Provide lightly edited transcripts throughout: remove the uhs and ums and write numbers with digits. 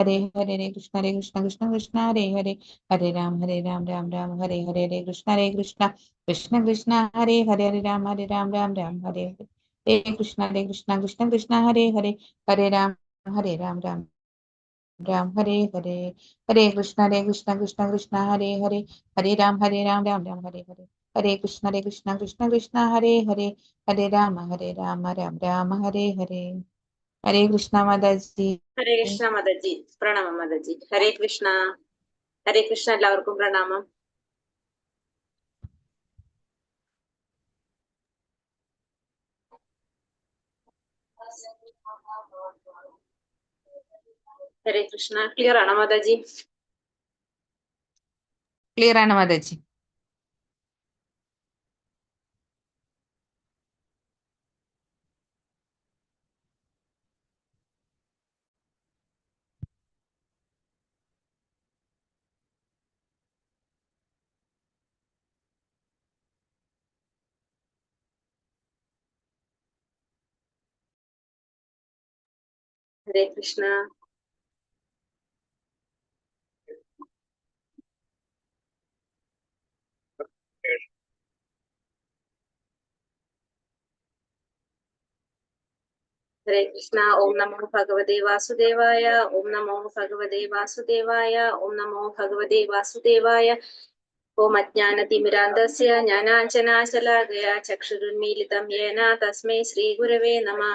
हरे हरे हरे कृष्ण कृष्ण कृष्ण हरे हरे हरे राम राम राम हरे हरे कृष्ण कृष्ण कृष्ण हरे हरे राम राम हरे हरे कृष्ण कृष्ण कृष्ण हरे राम राम हरे हरे हरे कृष्ण कृष्ण हरे राम हरे कृष्ण कृष्ण हरे राम हरे हरे हरे कृष्णा माता जी। ഹരേ കൃഷ്ണ മാതാജി. പ്രണാമം മാതാജി. ഹരേ കൃഷ്ണ. ഹരേ കൃഷ്ണ. എല്ലാവർക്കും പ്രണാമം. ഹരേ കൃഷ്ണ. ക്ലിയർ ആണോ മാതാജി? ക്ലിയർ ആണ് മാതാജി. ഹരേ കൃഷ്ണ. ഹരേ കൃഷ്ണ. ഓം നമോ ഭഗവതേ വാസുദേവായ. ഓം നമോ ഭഗവതേ വാസുദേവായ. ഓം നമോ ഭഗവതേ വാസുദേവായ. ഓം അജ്ഞാനതിമിരാന്തസ്യ ജ്ഞാനാഞ്ജനാശലാകയ ചക്ഷുരുന്മീലിതം യേന തസ്മൈ ശ്രീഗുരവേ നമഃ.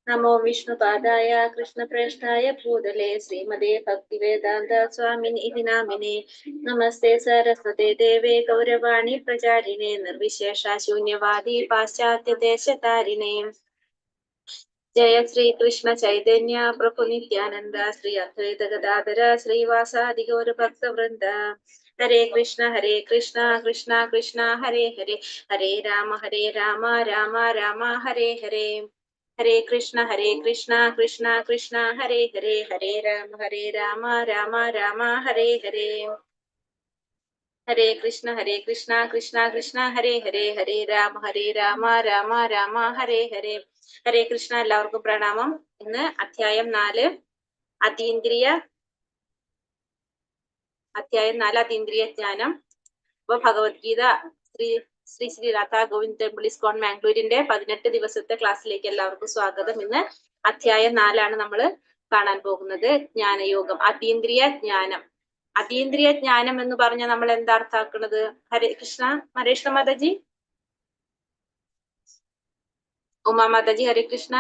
നമോ വിഷ്ണുപാദായ കൃഷ്ണപ്രേഷ്ഠായ ഭൂതലേ ശ്രീമതേ ഭക്തിവേദാന്ത സ്വാമിനി ഇതി നാമിനെ. നമസ്തേ സരസ്വതേ ദേവേ ഗൗരവാണി പ്രചാരിണേ നിർവിശേഷ ശൂന്യവാദി പാശ്ചാത്യദേശതാരിണേ. ജയ ശ്രീകൃഷ്ണ ചൈതന്യ പ്രഭു നിത്യാനന്ദ ശ്രീ അദ്വൈത ഗദാധര ശ്രീവാസാദി ഗൗരഭക്തവൃന്ദ. ഹരേ കൃഷ്ണ കൃഷ്ണ കൃഷ്ണ ഹരേ ഹരേ ഹരേ രാമ രാമ രാമ ഹരേ ഹരേ. ഹരേ കൃഷ്ണ കൃഷ്ണ കൃഷ്ണ ഹരേ ഹരേ ഹരേ രാമ രാമ രാമ ഹരേ ഹരേ. ഹരേ കൃഷ്ണ കൃഷ്ണ കൃഷ്ണ ഹരേ ഹരേ ഹരേ രാമ രാമ രാമ ഹരേ ഹരേ. ഹരേ കൃഷ്ണ. എല്ലാവർക്കും പ്രണാമം. ഇന്ന് അധ്യായം 4 അതീന്ദ്രിയ ജ്ഞാനം. അപ്പൊ ഭഗവത്ഗീത ശ്രീ രാധാ ഗോവിന്ദ് ടെമ്പിൾ ഇസ്കോൺ മാംഗ്ലൂരിന്റെ 18 ദിവസത്തെ ക്ലാസ്സിലേക്ക് എല്ലാവർക്കും സ്വാഗതം. ഇന്ന് അധ്യായം 4 നമ്മൾ കാണാൻ പോകുന്നത്. ജ്ഞാനയോഗം, അതീന്ദ്രിയ ജ്ഞാനം. അതീന്ദ്രിയ ജ്ഞാനം എന്ന് പറഞ്ഞാൽ നമ്മൾ എന്താ അർത്ഥാക്കുന്നത്? ഹരേ കൃഷ്ണ. ഹരേഷ്ണ മാതാജി. ഉമാ മാതാജി. ഹരേ കൃഷ്ണ.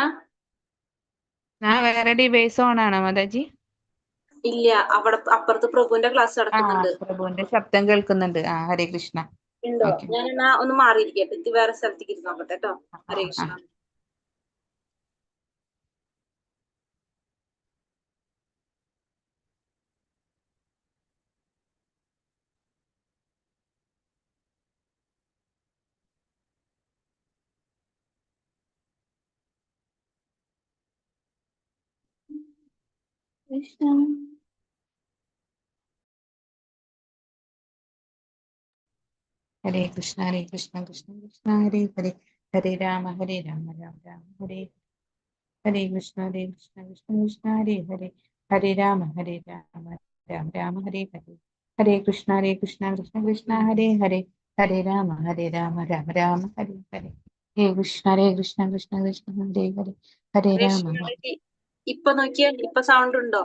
വേറെ ഡിവൈസ് ഓൺ ആണോ മാതാജി? ഇല്ല, അവിടെ അപ്പുറത്ത് പ്രഭുവിന്റെ ക്ലാസ് നടക്കുന്നുണ്ട്. പ്രഭുവിന്റെ ശബ്ദം കേൾക്കുന്നുണ്ട്. ഹരേ കൃഷ്ണ. ഉണ്ടോ? ഞാൻ എന്നാ ഒന്ന് മാറിയിരിക്കട്ടെ, വേറെ സ്ഥലത്തേക്ക് ഇരുന്ന് നോക്കട്ടെ കേട്ടോ. ഹരേ കൃഷ്ണ. കൃഷ്ണ ഹരേ കൃഷ്ണ കൃഷ്ണ കൃഷ്ണ ഹരേ ഹരേ ഹരേ രാമ രാമ രാമ ഹരേ ഹരേ കൃഷ്ണ കൃഷ്ണ ഹരേ ഹരേ ഹരേ രാമ രാമ ഹരേ ഹരേ ഹരേ കൃഷ്ണ കൃഷ്ണ കൃഷ്ണ ഹരേ ഹരേ ഹരേ രാമ രാമ ഹരേ ഹരേ ഹരേ കൃഷ്ണ കൃഷ്ണ ഹരേ ഹരേ ഹരേ രാമ. ഇപ്പൊ നോക്കിയേ, ഇപ്പൊ സൗണ്ട് ഉണ്ടോ?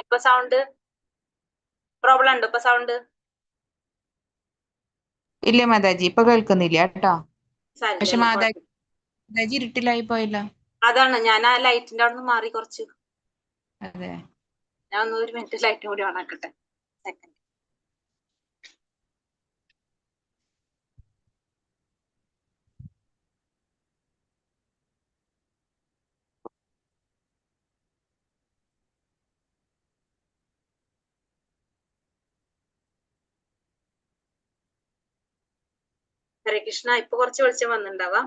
ഇപ്പൊ സൗണ്ട് പ്രോബ്ലം ഉണ്ടോ? ഇപ്പൊ സൗണ്ട് ഇല്ല മാതാജി, ഇപ്പൊ കേൾക്കുന്നില്ല കേട്ടോ. പക്ഷെ സാരില്ല. മാതാജി ഇരുട്ടിലായി പോയല്ലോ. അതാണ്, ഞാൻ ആ ലൈറ്റിന്റെ അവിടെ നിന്ന് മാറി കുറച്ച്. അതെ, ഞാൻ ഒന്ന് 1 മിനിറ്റ് ലൈറ്റും കൂടി ഓൺ ആക്കട്ടെ. സെക്കൻഡ്. ഹരേ കൃഷ്ണ. ഇപ്പൊ കുറച്ച് വെളിച്ചം വന്നിട്ടുണ്ടാവാം.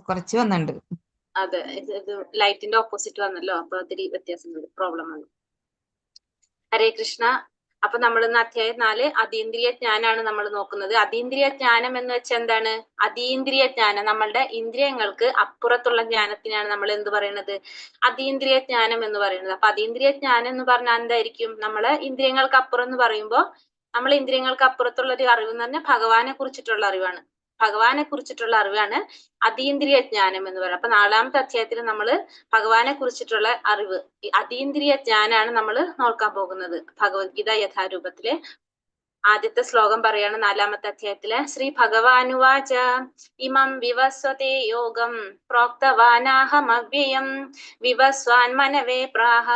കുറച്ച് വന്നിട്ടുണ്ട്. അതെ, ഇത് ലൈറ്റിന്റെ ഓപ്പോസിറ്റ് വന്നല്ലോ, അപ്പൊ ഒത്തിരി വ്യത്യാസം വരും, പ്രോബ്ലം വന്നു. ഹരേ കൃഷ്ണ. അപ്പൊ നമ്മൾ ഇന്ന് അധ്യായം 4 അതീന്ദ്രിയ ജ്ഞാനാണ് നമ്മൾ നോക്കുന്നത്. അതീന്ദ്രിയ ജ്ഞാനം എന്ന് വെച്ചാൽ എന്താണ്? അതീന്ദ്രിയ ജ്ഞാനം, നമ്മളുടെ ഇന്ദ്രിയങ്ങൾക്ക് അപ്പുറത്തുള്ള ജ്ഞാനത്തിനാണ് നമ്മൾ എന്ത് പറയുന്നത്? അതീന്ദ്രിയ ജ്ഞാനം എന്ന് പറയുന്നത്. അപ്പൊ അതീന്ദ്രിയ ജ്ഞാനം എന്ന് പറഞ്ഞാൽ എന്തായിരിക്കും? നമ്മള് ഇന്ദ്രിയങ്ങൾക്ക് അപ്പുറം എന്ന് പറയുമ്പോൾ നമ്മൾ ഇന്ദ്രിയങ്ങൾക്ക് അപ്പുറത്തുള്ള ഒരു അറിവ് എന്ന് പറഞ്ഞാൽ ഭഗവാനെ കുറിച്ചിട്ടുള്ള അറിവാണ്. ഭഗവാനെ കുറിച്ചിട്ടുള്ള അറിവാണ് അതീന്ദ്രിയ ജ്ഞാനം എന്ന് പറയുന്നത്. അപ്പൊ 4ാമത്തെ അധ്യായത്തിൽ നമ്മൾ ഭഗവാനെ കുറിച്ചിട്ടുള്ള അറിവ്, ഈ അതീന്ദ്രിയ ജ്ഞാനാണ് നമ്മൾ നോക്കാൻ പോകുന്നത്. ഭഗവത്ഗീത യഥാരൂപത്തിലെ ആദ്യത്തെ ശ്ലോകം പറയാണ് 4ാമത്തെ അധ്യായത്തില്. ശ്രീ ഭഗവാനുവാച ഇമം വിവസ്വതേ യോഗം പ്രോക്തവാനാഹമവ്യയം വിവസ്വാൻ മനവേ പ്രാഹ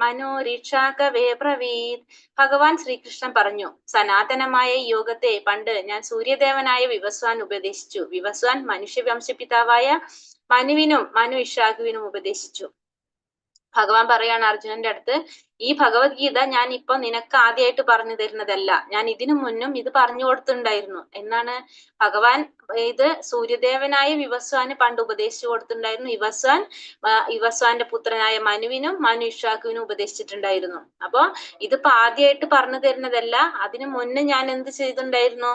മനോരിക്ഷാകവേ ബ്രവീത്. ഭഗവാൻ ശ്രീകൃഷ്ണൻ പറഞ്ഞു, സനാതനമായ ഈ യോഗത്തെ പണ്ട് ഞാൻ സൂര്യദേവനായ വിവസ്വാൻ ഉപദേശിച്ചു. വിവസ്വാൻ മനുഷ്യവംശപിതാവായ മനുവിനും മനു ഇഷാകുവിനും ഉപദേശിച്ചു. ഭഗവാൻ പറയാണ് അർജുനന്റെ അടുത്ത്, ഈ ഭഗവത്ഗീത ഞാൻ ഇപ്പൊ നിനക്ക് ആദ്യമായിട്ട് പറഞ്ഞു തരുന്നതല്ല, ഞാൻ ഇതിനു മുന്നും ഇത് പറഞ്ഞു കൊടുത്തിട്ടുണ്ടായിരുന്നു. എന്നാണ് ഭഗവാൻ ഇത് സൂര്യദേവനായ വിവസ്വാന് പണ്ട് ഉപദേശിച്ചു കൊടുത്തിട്ടുണ്ടായിരുന്നു. വിവസ്വാന്റെ പുത്രനായ മനുവിനും മനു ഇഷാക്കുവിനും ഉപദേശിച്ചിട്ടുണ്ടായിരുന്നു. അപ്പൊ ഇതിപ്പോ ആദ്യമായിട്ട് പറഞ്ഞു തരുന്നതല്ല, അതിനു മുന്നേ ഞാൻ എന്ത് ചെയ്തിട്ടുണ്ടായിരുന്നു?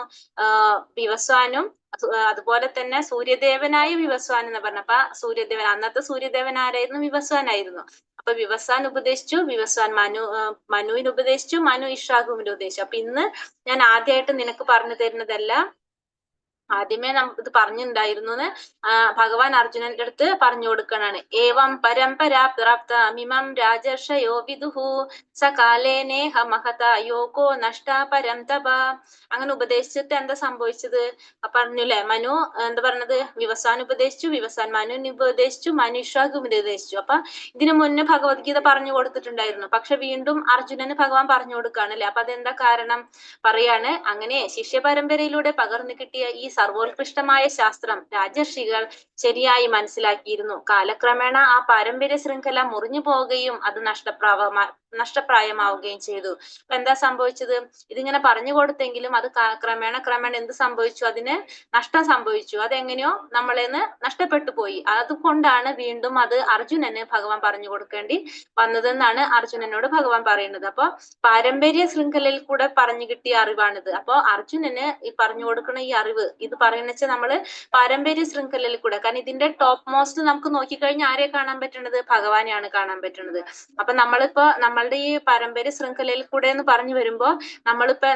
വിവസ്വാനും അതുപോലെ തന്നെ സൂര്യദേവനായ വിവസ്വാൻ എന്ന് പറഞ്ഞപ്പോ സൂര്യദേവൻ, അന്നത്തെ സൂര്യദേവൻ ആരായിരുന്നു? വിവസ്വാനായിരുന്നു. അപ്പൊ വിവസ്വാൻ ഉപദേശിച്ചു, വിവസ്വാൻ മനുവിന് ഉപദേശിച്ചു, മനു ഇഷാകുവിന് ഉപദേശിച്ചു. അപ്പൊ ഇന്ന് ഞാൻ ആദ്യമായിട്ട് നിനക്ക് പറഞ്ഞു തരുന്നതല്ല, ആദ്യമേ ഇത് പറഞ്ഞിട്ടുണ്ടായിരുന്നു ഭഗവാൻ അർജുനന്റെ അടുത്ത് പറഞ്ഞു കൊടുക്കണാണ്. ഏവം പരമ്പരാ പ്രാപ്തമിമം രാജർഷയോ വിദുഹു സകാലേനേഹ മഹത യോഗോ നഷ്ടാ പരം തപ. അങ്ങനെ ഉപദേശിച്ചിട്ട് എന്താ സംഭവിച്ചത്? പറഞ്ഞില്ലേ, മനു എന്താ പറഞ്ഞത്? വിവസ്വാൻ ഉപദേശിച്ചു, വിവസ്വാൻ മനുവിന് ഉപദേശിച്ചു, മനു ഇഷാകുവിന് ഉപദേശിച്ചു. അപ്പൊ ഇതിനു മുന്നേ ഭഗവത്ഗീത പറഞ്ഞു കൊടുത്തിട്ടുണ്ടായിരുന്നു. പക്ഷെ വീണ്ടും അർജുനന് ഭഗവാൻ പറഞ്ഞു കൊടുക്കുകയാണ് അല്ലെ. അപ്പൊ അതെന്താ കാരണം? പറയാണ്, അങ്ങനെ ശിഷ്യ പരമ്പരയിലൂടെ പകർന്നു കിട്ടിയ ഈ സർവോത്കൃഷ്ടമായ ശാസ്ത്രം രാജർഷികൾ ശരിയായി മനസ്സിലാക്കിയിരുന്നു. കാലക്രമേണ ആ പാരമ്പര്യ ശൃംഖല മുറിഞ്ഞു പോവുകയും അത് നഷ്ടപ്രായമാവുകയും ചെയ്തു. അപ്പൊ എന്താ സംഭവിച്ചത്? ഇതിങ്ങനെ പറഞ്ഞു കൊടുത്തെങ്കിലും അത് ക്രമേണ എന്ത് സംഭവിച്ചു? അതിന് നഷ്ടം സംഭവിച്ചു. അതെങ്ങനെയോ നമ്മളെന്ന് നഷ്ടപ്പെട്ടു പോയി. അതുകൊണ്ടാണ് വീണ്ടും അത് അർജുനന് ഭഗവാൻ പറഞ്ഞു കൊടുക്കേണ്ടി വന്നതെന്നാണ് അർജുനനോട് ഭഗവാൻ പറയുന്നത്. അപ്പൊ പാരമ്പര്യ ശൃംഖലയിൽ കൂടെ പറഞ്ഞു കിട്ടിയ അറിവാണിത്. അപ്പൊ അർജുനന് ഈ പറഞ്ഞു കൊടുക്കുന്ന ഈ അറിവ്, ഇത് പറയുന്ന വെച്ചാൽ നമ്മള് പാരമ്പര്യ ശൃംഖലയിൽ കൂടെ, കാരണം ഇതിന്റെ ടോപ്പ് മോസ്റ്റ് നമുക്ക് നോക്കിക്കഴിഞ്ഞാൽ ആരെ കാണാൻ പറ്റുന്നത്? ഭഗവാനെയാണ് കാണാൻ പറ്റുന്നത്. അപ്പൊ നമ്മളിപ്പോ നമ്മളുടെ ഈ പാരമ്പര്യ ശൃംഖലയിൽ കൂടെ എന്ന് പറഞ്ഞു വരുമ്പോ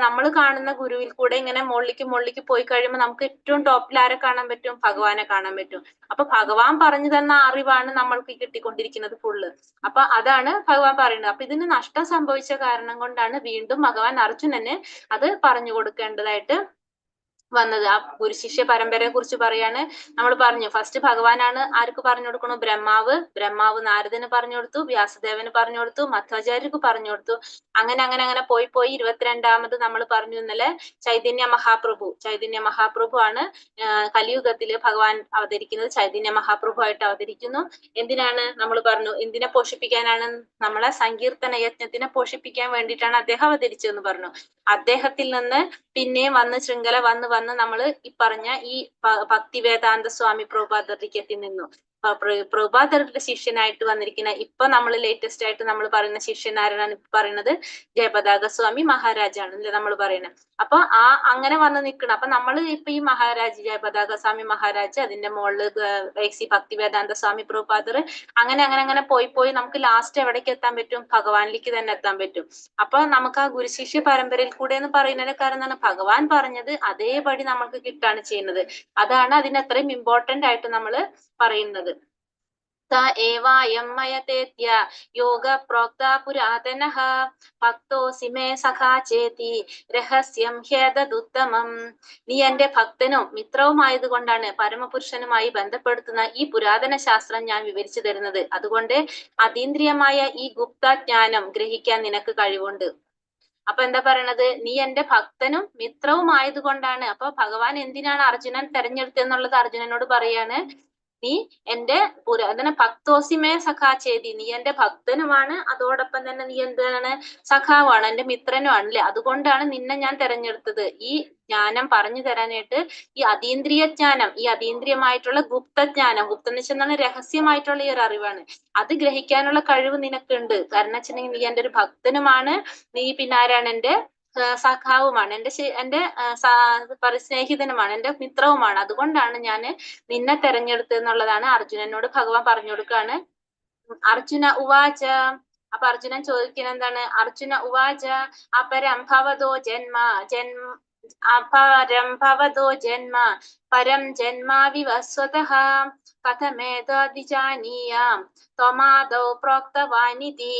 നമ്മൾ കാണുന്ന ഗുരുവിൽ കൂടെ ഇങ്ങനെ മുകളിലേക്ക് പോയി കഴിയുമ്പോൾ നമുക്ക് ഏറ്റവും ടോപ്പിൽ ആരെ കാണാൻ പറ്റും? ഭഗവാനെ കാണാൻ പറ്റും. അപ്പൊ ഭഗവാൻ പറഞ്ഞു തന്ന അറിവാണ് നമ്മൾക്ക് കിട്ടിക്കൊണ്ടിരിക്കുന്നത് ഫുള്ള്. അപ്പൊ അതാണ് ഭഗവാൻ പറയുന്നത്. അപ്പൊ ഇതിന് നഷ്ടം സംഭവിച്ച കാരണം കൊണ്ടാണ് വീണ്ടും ഭഗവാൻ അർജുനന് അത് പറഞ്ഞു കൊടുക്കേണ്ടതായിട്ട് വന്നത്. ആ ഗുരുശിഷ്യ പരമ്പരയെ കുറിച്ച് പറയാണ്. നമ്മൾ പറഞ്ഞു ഫസ്റ്റ് ഭഗവാനാണ് ആർക്ക് പറഞ്ഞു കൊടുക്കണു? ബ്രഹ്മാവ് നാരദന് പറഞ്ഞു കൊടുത്തു, വ്യാസദേവന് പറഞ്ഞു കൊടുത്തു, മധ്വാചാര്യർക്ക് പറഞ്ഞു കൊടുത്തു. അങ്ങനെ പോയി 22ാമത് നമ്മൾ പറഞ്ഞു ഇന്നലെ ചൈതന്യ മഹാപ്രഭു ആണ് കലിയുഗത്തില് ഭഗവാൻ അവതരിക്കുന്നത്. ചൈതന്യ മഹാപ്രഭു ആയിട്ട് അവതരിക്കുന്നു. എന്തിനാണ്? നമ്മൾ പറഞ്ഞു എന്തിനെ പോഷിപ്പിക്കാനാണ്? നമ്മളെ സങ്കീർത്തന യജ്ഞത്തിനെ പോഷിപ്പിക്കാൻ വേണ്ടിയിട്ടാണ് അദ്ദേഹം അവതരിച്ചതെന്ന് പറഞ്ഞു. അദ്ദേഹത്തിൽ നിന്ന് പിന്നെയും ശൃംഖല വന്ന് നമ്മൾ ഈ പറഞ്ഞ ഈ ഭക്തി വേദാന്ത സ്വാമി പ്രഭുപാദർക്ക് എത്തി നിന്നു. പ്രഭുപാദരുടെ ശിഷ്യനായിട്ട് വന്നിരിക്കുന്ന ഇപ്പൊ നമ്മൾ ലേറ്റസ്റ്റ് ആയിട്ട് നമ്മൾ പറയുന്ന ശിഷ്യനാരാണ് പറയുന്നത്? ജയപതാക സ്വാമി മഹാരാജാണ് അല്ലെ നമ്മൾ പറയുന്നത്. അപ്പൊ അങ്ങനെ വന്ന് നിൽക്കണം. അപ്പൊ നമ്മൾ ഇപ്പൊ ഈ മഹാരാജ് ജയപതാക സ്വാമി മഹാരാജ്, അതിന്റെ മുകളില് ഭക്തി വേദാന്ത സ്വാമി പ്രഭുപാദർ, അങ്ങനെ പോയി നമുക്ക് ലാസ്റ്റ് എവിടേക്ക് എത്താൻ പറ്റും? ഭഗവാനിലേക്ക് തന്നെ എത്താൻ പറ്റും. അപ്പൊ നമുക്ക് ആ ഗുരുശിഷ്യ പരമ്പരയിൽ കൂടെ എന്ന് പറയുന്നതിന് കാരണം ഭഗവാൻ പറഞ്ഞത് അതേപടി നമുക്ക് കിട്ടാണ് ചെയ്യുന്നത്. അതാണ് അതിന് അത്രയും ഇമ്പോർട്ടന്റ് ആയിട്ട് നമ്മൾ പറയുന്നത്. സ ഏവായം മയതേത്യ യോഗ പ്രോക്ത പുരാതനഃ ഭക്തോസി മേ സഖാ ചേതി രഹസ്യം ഹ്യദുത്തമം. നീ എന്റെ ഭക്തനും മിത്രവുമായത് കൊണ്ടാണ് പരമപുരുഷനുമായി ബന്ധപ്പെടുത്തുന്ന ഈ പുരാതന ശാസ്ത്രം ഞാൻ വിവരിച്ചു തരുന്നത്. അതുകൊണ്ട് അതീന്ദ്രിയമായ ഈ ഗുപ്തജ്ഞാനം ഗ്രഹിക്കാൻ നിനക്ക് കഴിവുണ്ട്. അപ്പൊ എന്താ പറയണത്? നീ എന്റെ ഭക്തനും മിത്രവും ആയതുകൊണ്ടാണ്. അപ്പൊ ഭഗവാൻ എന്തിനാണ് അർജുനൻ തെരഞ്ഞെടുത്തെന്നുള്ളത് അർജുനനോട് പറയാണ്. നീ എന്റെ എന്താണ് ഭക്തോസിമേ സഖാ ചേതി, നീ എന്റെ ഭക്തനുമാണ്, അതോടൊപ്പം തന്നെ നീ എന്താണ് സഖാവാണ്, എന്റെ മിത്രനുമാണ് അല്ലെ. അതുകൊണ്ടാണ് നിന്നെ ഞാൻ തെരഞ്ഞെടുത്തത്. ഈ ജ്ഞാനം പറഞ്ഞു തരാനായിട്ട്, ഈ അതീന്ദ്രിയ ജ്ഞാനം, ഈ അതീന്ദ്രിയമായിട്ടുള്ള ഗുപ്തജ്ഞാനം, ഗുപ്തം എന്ന് വെച്ചാൽ രഹസ്യമായിട്ടുള്ള ഈ ഒരു അറിവാണ്, അത് ഗ്രഹിക്കാനുള്ള കഴിവ് നിനക്കുണ്ട്. കാരണം വെച്ചിട്ടുണ്ടെങ്കിൽ നീ എന്റെ ഒരു ഭക്തനുമാണ്, നീ പിന്നെ ആരാണ്, എന്റെ സഖാവുമാണ്, എന്റെ സ്നേഹിതനുമാണ്, എന്റെ മിത്രവുമാണ്. അതുകൊണ്ടാണ് ഞാൻ നിന്നെ തെരഞ്ഞെടുത്തത് എന്നുള്ളതാണ് അർജുനനോട് ഭഗവാൻ പറഞ്ഞു കൊടുക്കാണ്. അർജുന ഉവാച, അപ്പൊ അർജുനൻ ചോദിക്കുന്ന എന്താണ്, അർജുന ഉവാച അപരം ഭവതോ ജന്മ അപരം ഭവതോ ജന്മ പരം ജന്മാ വിവസ്വതഃ കഥമേതദ്വിജാനീയാം ത്വമാദൗ പ്രോക്തവാനിതി.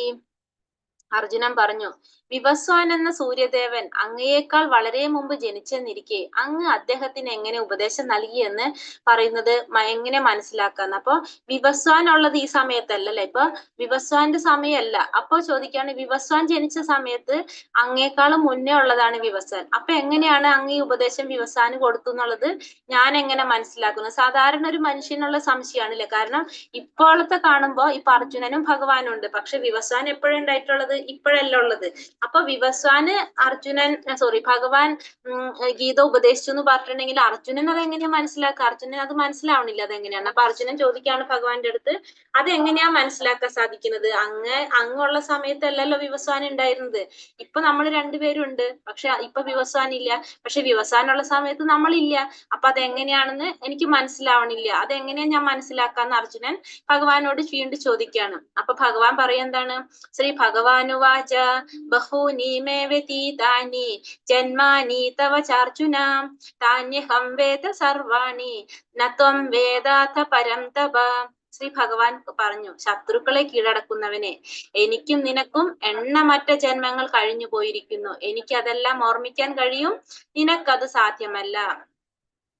അർജുനൻ പറഞ്ഞു, വിവസ്വാൻ എന്ന സൂര്യദേവൻ അങ്ങയേക്കാൾ വളരെ മുമ്പ് ജനിച്ചെന്നിരിക്കെ അങ്ങ് അദ്ദേഹത്തിന് എങ്ങനെ ഉപദേശം നൽകിയെന്ന് പറയുന്നത് എങ്ങനെ മനസ്സിലാക്കാന്ന്. അപ്പൊ വിവസ്വാൻ ഉള്ളത് ഈ സമയത്തല്ലല്ലേ, ഇപ്പൊ വിവസ്വാന്റെ സമയമല്ല. അപ്പൊ ചോദിക്കാണ്, വിവസ്വാൻ ജനിച്ച സമയത്ത് അങ്ങേക്കാളും മുന്നേ ഉള്ളതാണ് വിവസ്വാൻ. അപ്പൊ എങ്ങനെയാണ് അങ്ങ് ഈ ഉപദേശം വിവസ്വാന് കൊടുത്തു എന്നുള്ളത് ഞാൻ എങ്ങനെ മനസ്സിലാക്കുന്നത്? സാധാരണ ഒരു മനുഷ്യനുള്ള സംശയമാണല്ലേ. കാരണം ഇപ്പോഴത്തെ കാണുമ്പോ ഇപ്പൊ അർജുനനും ഭഗവാനും ഉണ്ട്, പക്ഷെ വിവസ്വാൻ എപ്പോഴും ഉണ്ടായിട്ടുള്ളത് ഇപ്പോഴല്ല ഉള്ളത്. അപ്പൊ വിവസ്വാന് ഭഗവാൻ ഗീത ഉപദേശിച്ചു എന്ന് പറഞ്ഞിട്ടുണ്ടെങ്കിൽ അർജുനൻ അത് എങ്ങനെയാ മനസ്സിലാക്കുക? അർജുനൻ അത് മനസ്സിലാവണില്ല അതെങ്ങനെയാണ്. അപ്പൊ അർജുനൻ ചോദിക്കാണ് ഭഗവാന്റെ അടുത്ത്, അത് എങ്ങനെയാ മനസ്സിലാക്കാൻ സാധിക്കുന്നത്? അങ്ങുള്ള സമയത്തല്ലല്ലോ വിവസ്വാൻ ഉണ്ടായിരുന്നത്. ഇപ്പൊ നമ്മൾ രണ്ടുപേരും ഉണ്ട്, പക്ഷെ ഇപ്പൊ വിവസ്വാൻ ഇല്ല. പക്ഷെ വിവസ്വാനുള്ള സമയത്ത് നമ്മളില്ല. അപ്പൊ അതെങ്ങനെയാണെന്ന് എനിക്ക് മനസ്സിലാവണില്ല, അതെങ്ങനെയാ ഞാൻ മനസ്സിലാക്കാന്ന് അർജുനൻ ഭഗവാനോട് വീണ്ടും ചോദിക്കാണ്. അപ്പൊ ഭഗവാൻ പറയെന്താണ്, ശ്രീ ഭഗവാനുവാച ബഹൂനി മേ വ്യതീതാനി ജന്മാനി തവ ചാർജുന താന്യഹം വേദ സർവാണി നത്വം വേദാഥ പരം തപ. ശ്രീ ഭഗവാൻ പറഞ്ഞു, ശത്രുക്കളെ കീഴടക്കുന്നവനെ, എനിക്കും നിനക്കും എണ്ണമറ്റ ജന്മങ്ങൾ കഴിഞ്ഞു പോയിരിക്കുന്നു, എനിക്ക് അതെല്ലാം ഓർമ്മിക്കാൻ കഴിയും, നിനക്കത് സാധ്യമല്ല.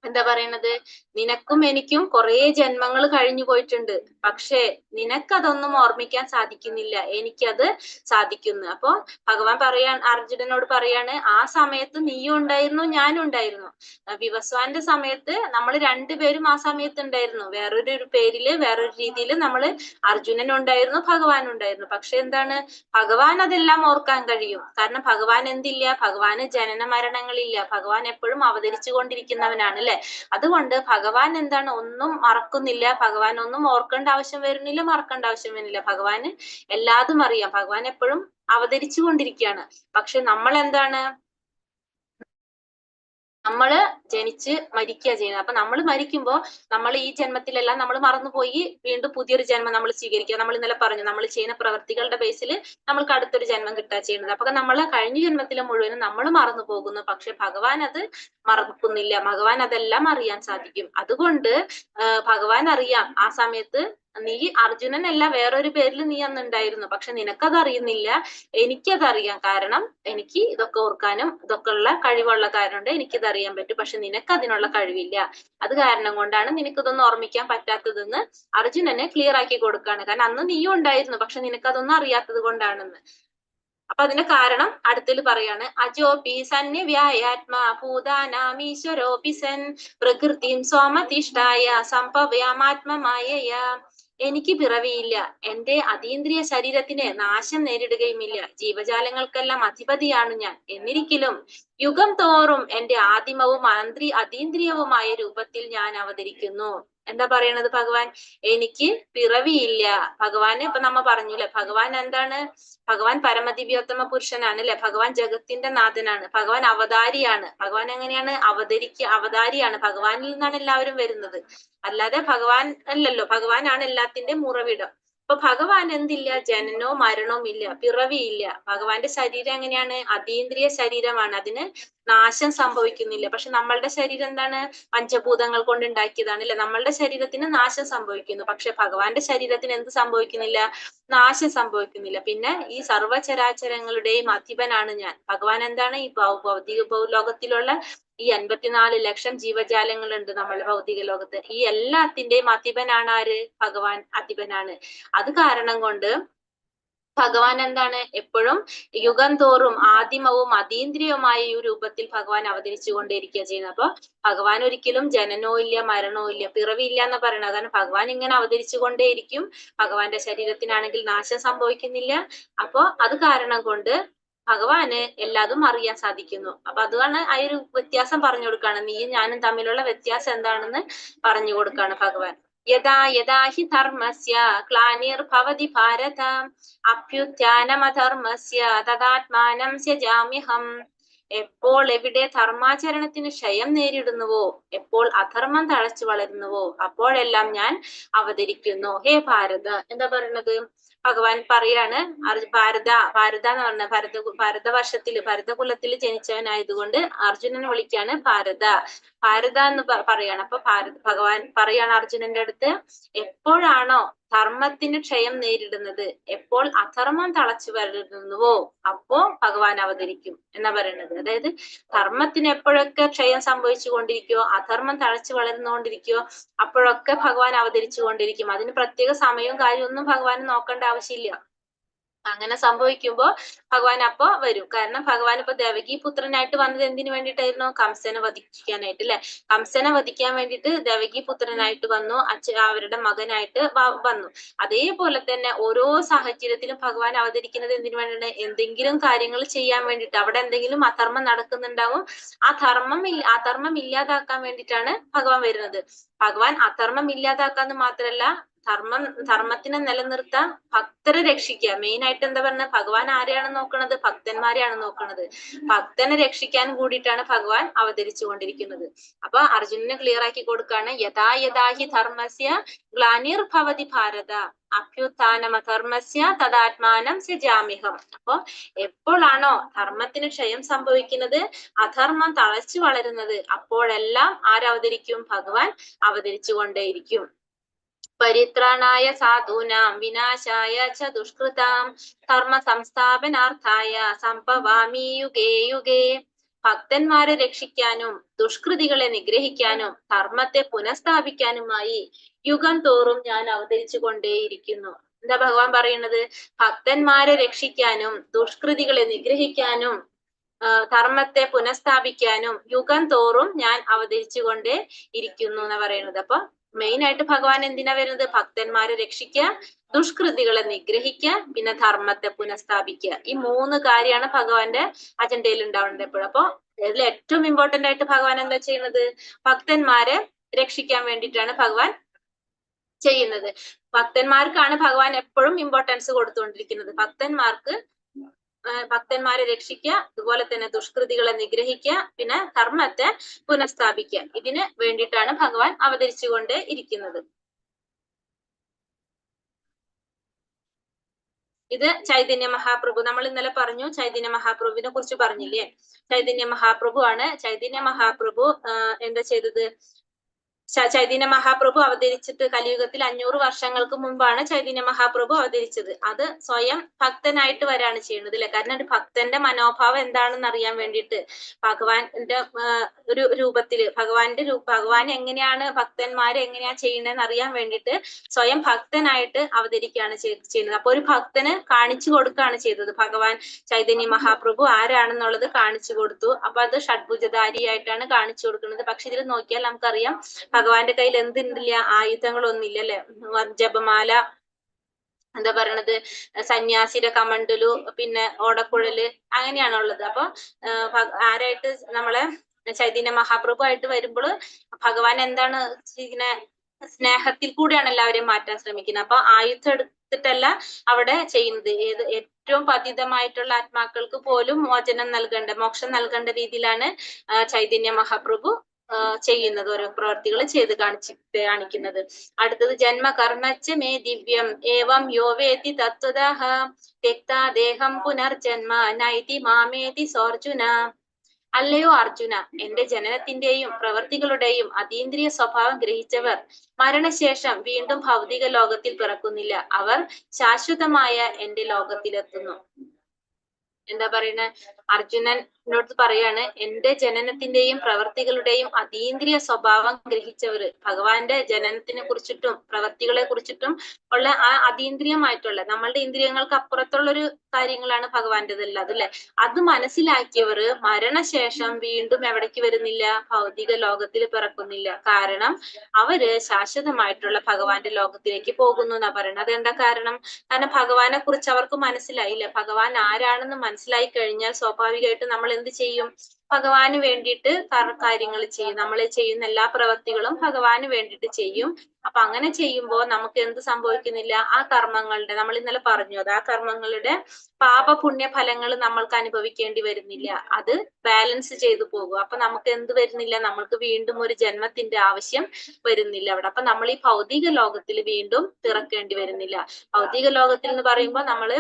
എന്താ പറയണത്, നിനക്കും എനിക്കും കുറെ ജന്മങ്ങൾ കഴിഞ്ഞു പോയിട്ടുണ്ട്, പക്ഷേ നിനക്കതൊന്നും ഓർമ്മിക്കാൻ സാധിക്കുന്നില്ല, എനിക്കത് സാധിക്കുന്നു. അപ്പൊ ഭഗവാൻ അർജുനനോട് പറയാണ്, ആ സമയത്ത് നീയും ഉണ്ടായിരുന്നു, ഞാനും ഉണ്ടായിരുന്നു. വിവസ്വാന്റെ സമയത്ത് നമ്മൾ രണ്ടുപേരും ആ സമയത്ത് ഉണ്ടായിരുന്നു, വേറൊരു പേരില് വേറൊരു രീതിയിൽ നമ്മൾ അർജുനൻ ഉണ്ടായിരുന്നു, ഭഗവാൻ ഉണ്ടായിരുന്നു. പക്ഷെ എന്താണ്, ഭഗവാൻ അതെല്ലാം ഓർക്കാൻ കഴിയും. കാരണം ഭഗവാൻ എന്തില്ല, ഭഗവാന് ജനന മരണങ്ങളില്ല, ഭഗവാൻ എപ്പോഴും അവതരിച്ചു കൊണ്ടിരിക്കുന്നവനാണ് അല്ലെ. അതുകൊണ്ട് ഭഗവാൻ എന്താണ്, ഒന്നും മറക്കുന്നില്ല, ഭഗവാൻ ഒന്നും ഓർക്കേണ്ട ആവശ്യം വരുന്നില്ല, മറക്കേണ്ട ആവശ്യം വരുന്നില്ല. ഭഗവാന് എല്ലാതും അറിയാം, ഭഗവാൻ എപ്പോഴും അവതരിച്ചു കൊണ്ടിരിക്കുകയാണ്. പക്ഷെ നമ്മൾ എന്താണ്, നമ്മള് ജനിച്ച് മരിക്കുക ചെയ്യുന്നത്. അപ്പൊ നമ്മൾ മരിക്കുമ്പോ നമ്മൾ ഈ ജന്മത്തിലെല്ലാം നമ്മൾ മറന്നുപോയി വീണ്ടും പുതിയൊരു ജന്മം നമ്മൾ സ്വീകരിക്കുക. നമ്മൾ ഇന്നലെ പറഞ്ഞു, നമ്മൾ ചെയ്യുന്ന പ്രവൃത്തികളുടെ ബേസിൽ നമ്മൾക്ക് അടുത്തൊരു ജന്മം കിട്ടുക ചെയ്യുന്നത്. അപ്പൊ നമ്മൾ കഴിഞ്ഞ ജന്മത്തിലെ മുഴുവനും നമ്മൾ മറന്നു പോകുന്നു, പക്ഷെ ഭഗവാൻ അത് മറക്കുന്നില്ല, ഭഗവാൻ അതെല്ലാം അറിയാൻ സാധിക്കും. അതുകൊണ്ട് ഭഗവാൻ അറിയാം ആ സമയത്ത് നീ അർജുനനല്ല, വേറൊരു പേരിൽ നീ അന്നുണ്ടായിരുന്നു, പക്ഷെ നിനക്കത് അറിയുന്നില്ല, എനിക്കതറിയാം. കാരണം എനിക്ക് ഇതൊക്കെ ഓർക്കാനും ഇതൊക്കെ ഉള്ള കഴിവുള്ള കാരണം കൊണ്ട് എനിക്കിത് അറിയാൻ പറ്റും, പക്ഷെ നിനക്ക് അതിനുള്ള കഴിവില്ല. അത് കാരണം കൊണ്ടാണ് നിനക്കിതൊന്നും ഓർമ്മിക്കാൻ പറ്റാത്തതെന്ന് അർജുനന് ക്ലിയർ ആക്കി കൊടുക്കാണ്. കാരണം അന്ന് നീയും ഉണ്ടായിരുന്നു, പക്ഷെ നിനക്കതൊന്നും അറിയാത്തത് കൊണ്ടാണെന്ന്. അപ്പൊ അതിന്റെ കാരണം അടുത്തിൽ പറയാണ്, അജോപി സന്യ വ്യായാത്മാ ഭൂതാനാമീശ്വരോപി സൻ പ്രകൃതിം സോമതിഷ്ഠായ സംഭവ്യാമാത്മമായയാ. എനിക്ക് പിറവിയില്ല, എന്റെ അതീന്ദ്രിയ ശരീരത്തിന് നാശം നേരിടുകയുമില്ല, ജീവജാലങ്ങൾക്കെല്ലാം അധിപതിയാണ് ഞാൻ. എന്നിരിക്കലും യുഗം തോറും എന്റെ ആദിമവും അതീന്ദ്രിയവുമായ രൂപത്തിൽ ഞാൻ അവതരിക്കുന്നു. എന്താ പറയണത് ഭഗവാൻ, എനിക്ക് പിറവിയില്ല. ഭഗവാന് ഇപ്പൊ നമ്മ പറഞ്ഞുല്ലേ, ഭഗവാൻ എന്താണ്, ഭഗവാൻ പരമദിവ്യോത്തമ പുരുഷനാണ് അല്ലെ, ഭഗവാൻ ജഗത്തിന്റെ നാഥനാണ്, ഭഗവാൻ അവതാരിയാണ്. ഭഗവാൻ എങ്ങനെയാണ് അവതാരിയാണ്, ഭഗവാനിൽ നിന്നാണ് എല്ലാവരും വരുന്നത്, അല്ലാതെ ഭഗവാൻ അല്ലല്ലോ, ഭഗവാനാണ് എല്ലാത്തിന്റെയും ഉറവിടം. അപ്പൊ ഭഗവാൻ എന്തില്ല, ജനനോ മരണവും ഇല്ല, പിറവിയില്ല. ഭഗവാന്റെ ശരീരം എങ്ങനെയാണ്, അതീന്ദ്രിയ ശരീരമാണ്, അതിന് നാശം സംഭവിക്കുന്നില്ല. പക്ഷെ നമ്മളുടെ ശരീരം എന്താണ്, പഞ്ചഭൂതങ്ങൾ കൊണ്ട് ഉണ്ടാക്കിയതാണ് അല്ലെ, നമ്മളുടെ ശരീരത്തിന് നാശം സംഭവിക്കുന്നു. പക്ഷെ ഭഗവാന്റെ ശരീരത്തിന് എന്ത് സംഭവിക്കുന്നില്ല, നാശം സംഭവിക്കുന്നില്ല. പിന്നെ ഈ സർവചരാചരങ്ങളുടെയും അധിപനാണ് ഞാൻ. ഭഗവാൻ എന്താണ്, ഈ ഭൗതിക ലോകത്തിലുള്ള ഈ 54 ലക്ഷം ജീവജാലങ്ങളുണ്ട് നമ്മൾ ഭൗതിക ലോകത്ത്, ഈ എല്ലാത്തിന്റെയും അധിപനാണ് ആര്, ഭഗവാൻ അധിപനാണ്. അത് കാരണം കൊണ്ട് ഭഗവാൻ എന്താണ് എപ്പോഴും യുഗം തോറും ആദിമവും അതീന്ദ്രിയവുമായ ഈ രൂപത്തിൽ ഭഗവാൻ അവതരിച്ചു കൊണ്ടേയിരിക്കുക ചെയ്യുന്നത്. അപ്പൊ ഭഗവാൻ ഒരിക്കലും ജനനവും ഇല്ല മരണവും ഇല്ല, പിറവിയില്ല എന്ന് പറയണത്. കാരണം ഭഗവാൻ ഇങ്ങനെ അവതരിച്ചു കൊണ്ടേയിരിക്കും. ഭഗവാന്റെ ശരീരത്തിനാണെങ്കിൽ നാശം സംഭവിക്കുന്നില്ല. അപ്പൊ അത് കാരണം കൊണ്ട് ഭഗവാന് എല്ലാതും അറിയാൻ സാധിക്കുന്നു. അപ്പൊ അതുകൊണ്ട് ആ ഒരു വ്യത്യാസം പറഞ്ഞു കൊടുക്കാണ്. നീയും ഞാനും തമ്മിലുള്ള വ്യത്യാസം എന്താണെന്ന് പറഞ്ഞു കൊടുക്കാണ് ഭഗവാൻ. യഥാ യഥാ ഹി ധർമ്മസ്യ ഗ്ലാനിർഭവതി ഭാരത അഭ്യുത്ഥാനമധർമ്മസ്യ തദാത്മാനം സ്യജാമ്യഹം. എപ്പോൾ എവിടെ ധർമാചരണത്തിന് ക്ഷയം നേരിടുന്നുവോ, എപ്പോൾ അധർമ്മം തഴച്ചു വളരുന്നുവോ, അപ്പോഴെല്ലാം ഞാൻ അവതരിക്കുന്നു. ഹേ ഭാരത, എന്താ പറയുന്നത്? ഭഗവാൻ പറയാണ്, ഭാരത എന്ന് പറഞ്ഞ ഭാരതവർഷത്തില് ഭരതകുലത്തിൽ ജനിച്ചവനായതുകൊണ്ട് അർജുനനെ വിളിക്കാണ് ഭാരത എന്ന് പറയാണ്. അപ്പൊ ഭഗവാൻ പറയാണ് അർജുനന്റെ അടുത്ത്, എപ്പോഴാണോ ധർമ്മത്തിന് ക്ഷയം നേരിടുന്നത്, എപ്പോൾ അധർമ്മം തളച്ചു വരുന്നുവോ, അപ്പോ ഭഗവാൻ അവതരിക്കും എന്നാ പറയുന്നത്. അതായത് ധർമ്മത്തിന് എപ്പോഴൊക്കെ ക്ഷയം സംഭവിച്ചു കൊണ്ടിരിക്കുവോ, അധർമ്മം തഴച്ചു വളർന്നുകൊണ്ടിരിക്കുവോ, അപ്പോഴൊക്കെ ഭഗവാൻ അവതരിച്ചു കൊണ്ടിരിക്കും. അതിന് പ്രത്യേക സമയവും കാര്യമൊന്നും ഭഗവാൻ നോക്കേണ്ട ആവശ്യമില്ല. അങ്ങനെ സംഭവിക്കുമ്പോ ഭഗവാൻ അപ്പൊ വരും. കാരണം ഭഗവാൻ ഇപ്പൊ ദേവകി പുത്രനായിട്ട് വന്നത് എന്തിനു വേണ്ടിയിട്ടായിരുന്നു? കംസനെ വധിക്കാനായിട്ട്, അല്ലെ? കംസനെ വധിക്കാൻ വേണ്ടിയിട്ട് ദേവകി പുത്രനായിട്ട് വന്നു, അവരുടെ മകനായിട്ട് വന്നു. അതേപോലെ തന്നെ ഓരോ സാഹചര്യത്തിലും ഭഗവാൻ അവതരിക്കുന്നത് എന്തിനു വേണ്ടിയിട്ട്? എന്തെങ്കിലും കാര്യങ്ങൾ ചെയ്യാൻ വേണ്ടിയിട്ട്. അവിടെ എന്തെങ്കിലും അധർമ്മം നടക്കുന്നുണ്ടാവും, അധർമ്മം ഇല്ലാതാക്കാൻ വേണ്ടിയിട്ടാണ് ഭഗവാൻ വരുന്നത്. ഭഗവാൻ അധർമ്മം ഇല്ലാതാക്കാന്ന് മാത്രല്ല, ധർമ്മത്തിനെ നിലനിർത്താൻ, ഭക്തരെ രക്ഷിക്കുക. മെയിൻ ആയിട്ട് എന്താ പറയുന്നത്? ഭഗവാൻ ആരെയാണ് നോക്കുന്നത്? ഭക്തന്മാരെയാണ് നോക്കുന്നത്. ഭക്തനെ രക്ഷിക്കാൻ കൂടിയിട്ടാണ് ഭഗവാൻ അവതരിച്ചു കൊണ്ടിരിക്കുന്നത്. അപ്പൊ അർജുനനെ ക്ലിയർ ആക്കി കൊടുക്കാണ്, യഥാ യഥാ ഹി ധർമ്മസ്യ ഗ്ലാനിർഭവതി ഭാരത അഭ്യുത്ഥാനമധർമ്മസ്യ തദാത്മാനം സ്യജാമ്യഹം. അപ്പൊ എപ്പോഴാണോ ധർമ്മത്തിന് ക്ഷയം സംഭവിക്കുന്നത്, അധർമ്മം തഴച്ചു വളരുന്നത്, അപ്പോഴെല്ലാം ആരവതരിക്കും? ഭഗവാൻ അവതരിച്ചു കൊണ്ടേയിരിക്കും. പരിത്രാണായ സാധൂനാം വിനാശായ ച ദുഷ്കൃതാം ധർമ്മ സംസ്ഥാപനാർത്ഥായ സംഭവാമി യുഗേ യുഗേ. ഭക്തന്മാരെ രക്ഷിക്കാനും ദുഷ്കൃതികളെ നിഗ്രഹിക്കാനും ധർമ്മത്തെ പുനഃസ്ഥാപിക്കാനുമായി യുഗം തോറും ഞാൻ അവതരിച്ചു കൊണ്ടേയിരിക്കുന്നു. എന്താ ഭഗവാൻ പറയുന്നത്? ഭക്തന്മാരെ രക്ഷിക്കാനും ദുഷ്കൃതികളെ നിഗ്രഹിക്കാനും ധർമ്മത്തെ പുനഃസ്ഥാപിക്കാനും യുഗം തോറും ഞാൻ അവതരിച്ചു കൊണ്ടേ ഇരിക്കുന്നു എന്ന് പറയുന്നത്. അപ്പൊ മെയിൻ ആയിട്ട് ഭഗവാൻ എന്തിനാ വരുന്നത്? ഭക്തന്മാരെ രക്ഷിക്കുക, ദുഷ്കൃതികളെ നിഗ്രഹിക്കുക, പിന്നെ ധർമ്മത്തെ പുനഃസ്ഥാപിക്കുക. ഈ 3 കാര്യമാണ് ഭഗവാന്റെ അജണ്ടയിൽ ഉണ്ടാവേണ്ടത് എപ്പോഴും. അപ്പൊ ഇതിൽ ഏറ്റവും ഇമ്പോർട്ടന്റ് ആയിട്ട് ഭഗവാൻ എന്താ ചെയ്യുന്നത്? ഭക്തന്മാരെ രക്ഷിക്കാൻ വേണ്ടിയിട്ടാണ് ഭഗവാൻ ചെയ്യുന്നത്. ഭക്തന്മാർക്കാണ് ഭഗവാൻ എപ്പോഴും ഇമ്പോർട്ടൻസ് കൊടുത്തുകൊണ്ടിരിക്കുന്നത്. ഭക്തന്മാരെ രക്ഷിക്കുക, അതുപോലെ തന്നെ ദുഷ്കൃതികളെ നിഗ്രഹിക്കുക, പിന്നെ ധർമ്മത്തെ പുനഃസ്ഥാപിക്കുക. ഇതിന് വേണ്ടിയിട്ടാണ് ഭഗവാൻ അവതരിച്ചുകൊണ്ടേ ഇരിക്കുന്നത്. ഇത് ചൈതന്യ മഹാപ്രഭു. നമ്മൾ ഇന്നലെ പറഞ്ഞു, ചൈതന്യ മഹാപ്രഭുവിനെ കുറിച്ച് പറഞ്ഞില്ലേ? ചൈതന്യ മഹാപ്രഭു ആണ്. ചൈതന്യ മഹാപ്രഭു എന്താ ചെയ്തത്? ചൈതന്യ മഹാപ്രഭു അവതരിച്ചിട്ട് കലിയുഗത്തിൽ 500 വർഷങ്ങൾക്ക് മുമ്പാണ് ചൈതന്യ മഹാപ്രഭു അവതരിച്ചത്. അത് സ്വയം ഭക്തനായിട്ട് വരാണ് ചെയ്യുന്നത്, അല്ലെ? കാരണം ഒരു ഭക്തന്റെ മനോഭാവം എന്താണെന്ന് അറിയാൻ വേണ്ടിയിട്ട്, ഭഗവാന്റെ ഒരു രൂപത്തില് ഭഗവാൻ എങ്ങനെയാണ്, ഭക്തന്മാരെ എങ്ങനെയാ ചെയ്യുന്നതെന്ന് അറിയാൻ വേണ്ടിയിട്ട് സ്വയം ഭക്തനായിട്ട് അവതരിക്കുകയാണ് ചെയ്യുന്നത്. അപ്പൊ ഒരു ഭക്തന് കാണിച്ചു കൊടുക്കുകയാണ് ചെയ്തത്. ഭഗവാൻ ചൈതന്യ മഹാപ്രഭു ആരാണെന്നുള്ളത് കാണിച്ചു കൊടുത്തു. അപ്പൊ അത് ഷഡ്ഭുജധാരിയായിട്ടാണ് കാണിച്ചു കൊടുക്കുന്നത്. പക്ഷെ ഇതിൽ നോക്കിയാൽ നമുക്കറിയാം ഭഗവാന്റെ കയ്യിൽ എന്തില്ല? ആയുധങ്ങളൊന്നുമില്ല, അല്ലെ? ജപമാല, എന്താ പറയണത്, സന്യാസിയുടെ കമണ്ടലു, പിന്നെ ഓടക്കുഴല്, അങ്ങനെയാണുള്ളത്. അപ്പൊ ആരായിട്ട് നമ്മളെ ചൈതന്യ മഹാപ്രഭു ആയിട്ട് വരുമ്പോൾ ഭഗവാൻ എന്താണ് ഇങ്ങനെ സ്നേഹത്തിൽ കൂടെയാണ് എല്ലാവരെയും മാറ്റാൻ ശ്രമിക്കുന്നത്. അപ്പൊ ആയുധം എടുത്തിട്ടല്ല അവിടെ ചെയ്യുന്നത്. ഏറ്റവും പതിതമായിട്ടുള്ള ആത്മാക്കൾക്ക് പോലും മോക്ഷം നൽകേണ്ട രീതിയിലാണ് ചൈതന്യ മഹാപ്രഭു ചെയ്യുന്നത്, ഓരോ പ്രവർത്തികൾ ചെയ്ത് കാണിക്കുന്നത്. അടുത്തത് ജന്മകർമ്മച്ച മേ ദിവ്യം ഏവം യോ വേതി തത്വതഃ തെക്താ ദേഹം പുനർജന്മ നൈതി മാമേതി സോർജുന. അല്ലയോ അർജുന, എന്റെ ജനനത്തിന്റെയും പ്രവർത്തികളുടെയും അതീന്ദ്രിയ സ്വഭാവം ഗ്രഹിച്ചവർ മരണശേഷം വീണ്ടും ഭൗതിക ലോകത്തിൽ പിറക്കുന്നില്ല. അവർ ശാശ്വതമായ എന്റെ ലോകത്തിലെത്തുന്നു. എന്താ പറയുന്നത്, അർജുനനോട് പറയാണ്, എന്റെ ജനനത്തിന്റെയും പ്രവർത്തികളുടെയും അതീന്ദ്രിയ സ്വഭാവം ഗ്രഹിച്ചവര്, ഭഗവാന്റെ ജനനത്തിനെ കുറിച്ചിട്ടും പ്രവർത്തികളെ കുറിച്ചിട്ടും ഉള്ള ആ അതീന്ദ്രിയമായിട്ടുള്ള നമ്മളുടെ ഇന്ദ്രിയങ്ങൾക്ക് അപ്പുറത്തുള്ളൊരു കാര്യങ്ങളാണ് ഭഗവാന്റെതല്ല അതല്ലേ, അത് മനസ്സിലാക്കിയവർ മരണശേഷം വീണ്ടും എവിടേക്ക് വരുന്നില്ല, ഭൗതിക ലോകത്തിൽ പിറക്കുന്നില്ല. കാരണം അവര് ശാശ്വതമായിട്ടുള്ള ഭഗവാന്റെ ലോകത്തിലേക്ക് പോകുന്നു എന്നാ പറയുന്നത്. അതെന്താ കാരണം? കാരണം ഭഗവാനെ കുറിച്ച് അവർക്ക് മനസ്സിലായില്ല. ഭഗവാൻ ആരാണെന്ന് മനസ്സിലായി കഴിഞ്ഞാൽ സ്വാഭാവികമായിട്ടും നമ്മൾ എന്ത് ചെയ്യും? ഭഗവാന് വേണ്ടിയിട്ട് കാര്യങ്ങൾ ചെയ്യും. നമ്മൾ ചെയ്യുന്ന എല്ലാ പ്രവൃത്തികളും ഭഗവാന് വേണ്ടിയിട്ട് ചെയ്യും. അപ്പൊ അങ്ങനെ ചെയ്യുമ്പോൾ നമുക്ക് എന്ത് സംഭവിക്കുന്നില്ല? ആ കർമ്മങ്ങളുടെ, നമ്മൾ ഇന്നലെ പറഞ്ഞു, അത് ആ കർമ്മങ്ങളുടെ പാപപുണ്യ ഫലങ്ങൾ നമ്മൾക്ക് അനുഭവിക്കേണ്ടി വരുന്നില്ല. അത് ബാലൻസ് ചെയ്തു പോകും. അപ്പൊ നമുക്ക് എന്ത് വരുന്നില്ല? നമ്മൾക്ക് വീണ്ടും ഒരു ജന്മത്തിന്റെ ആവശ്യം വരുന്നില്ല അവിടെ. അപ്പൊ നമ്മൾ ഈ ഭൗതിക ലോകത്തിൽ വീണ്ടും പിറക്കേണ്ടി വരുന്നില്ല. ഭൗതിക ലോകത്തിൽ എന്ന് പറയുമ്പോൾ നമ്മള്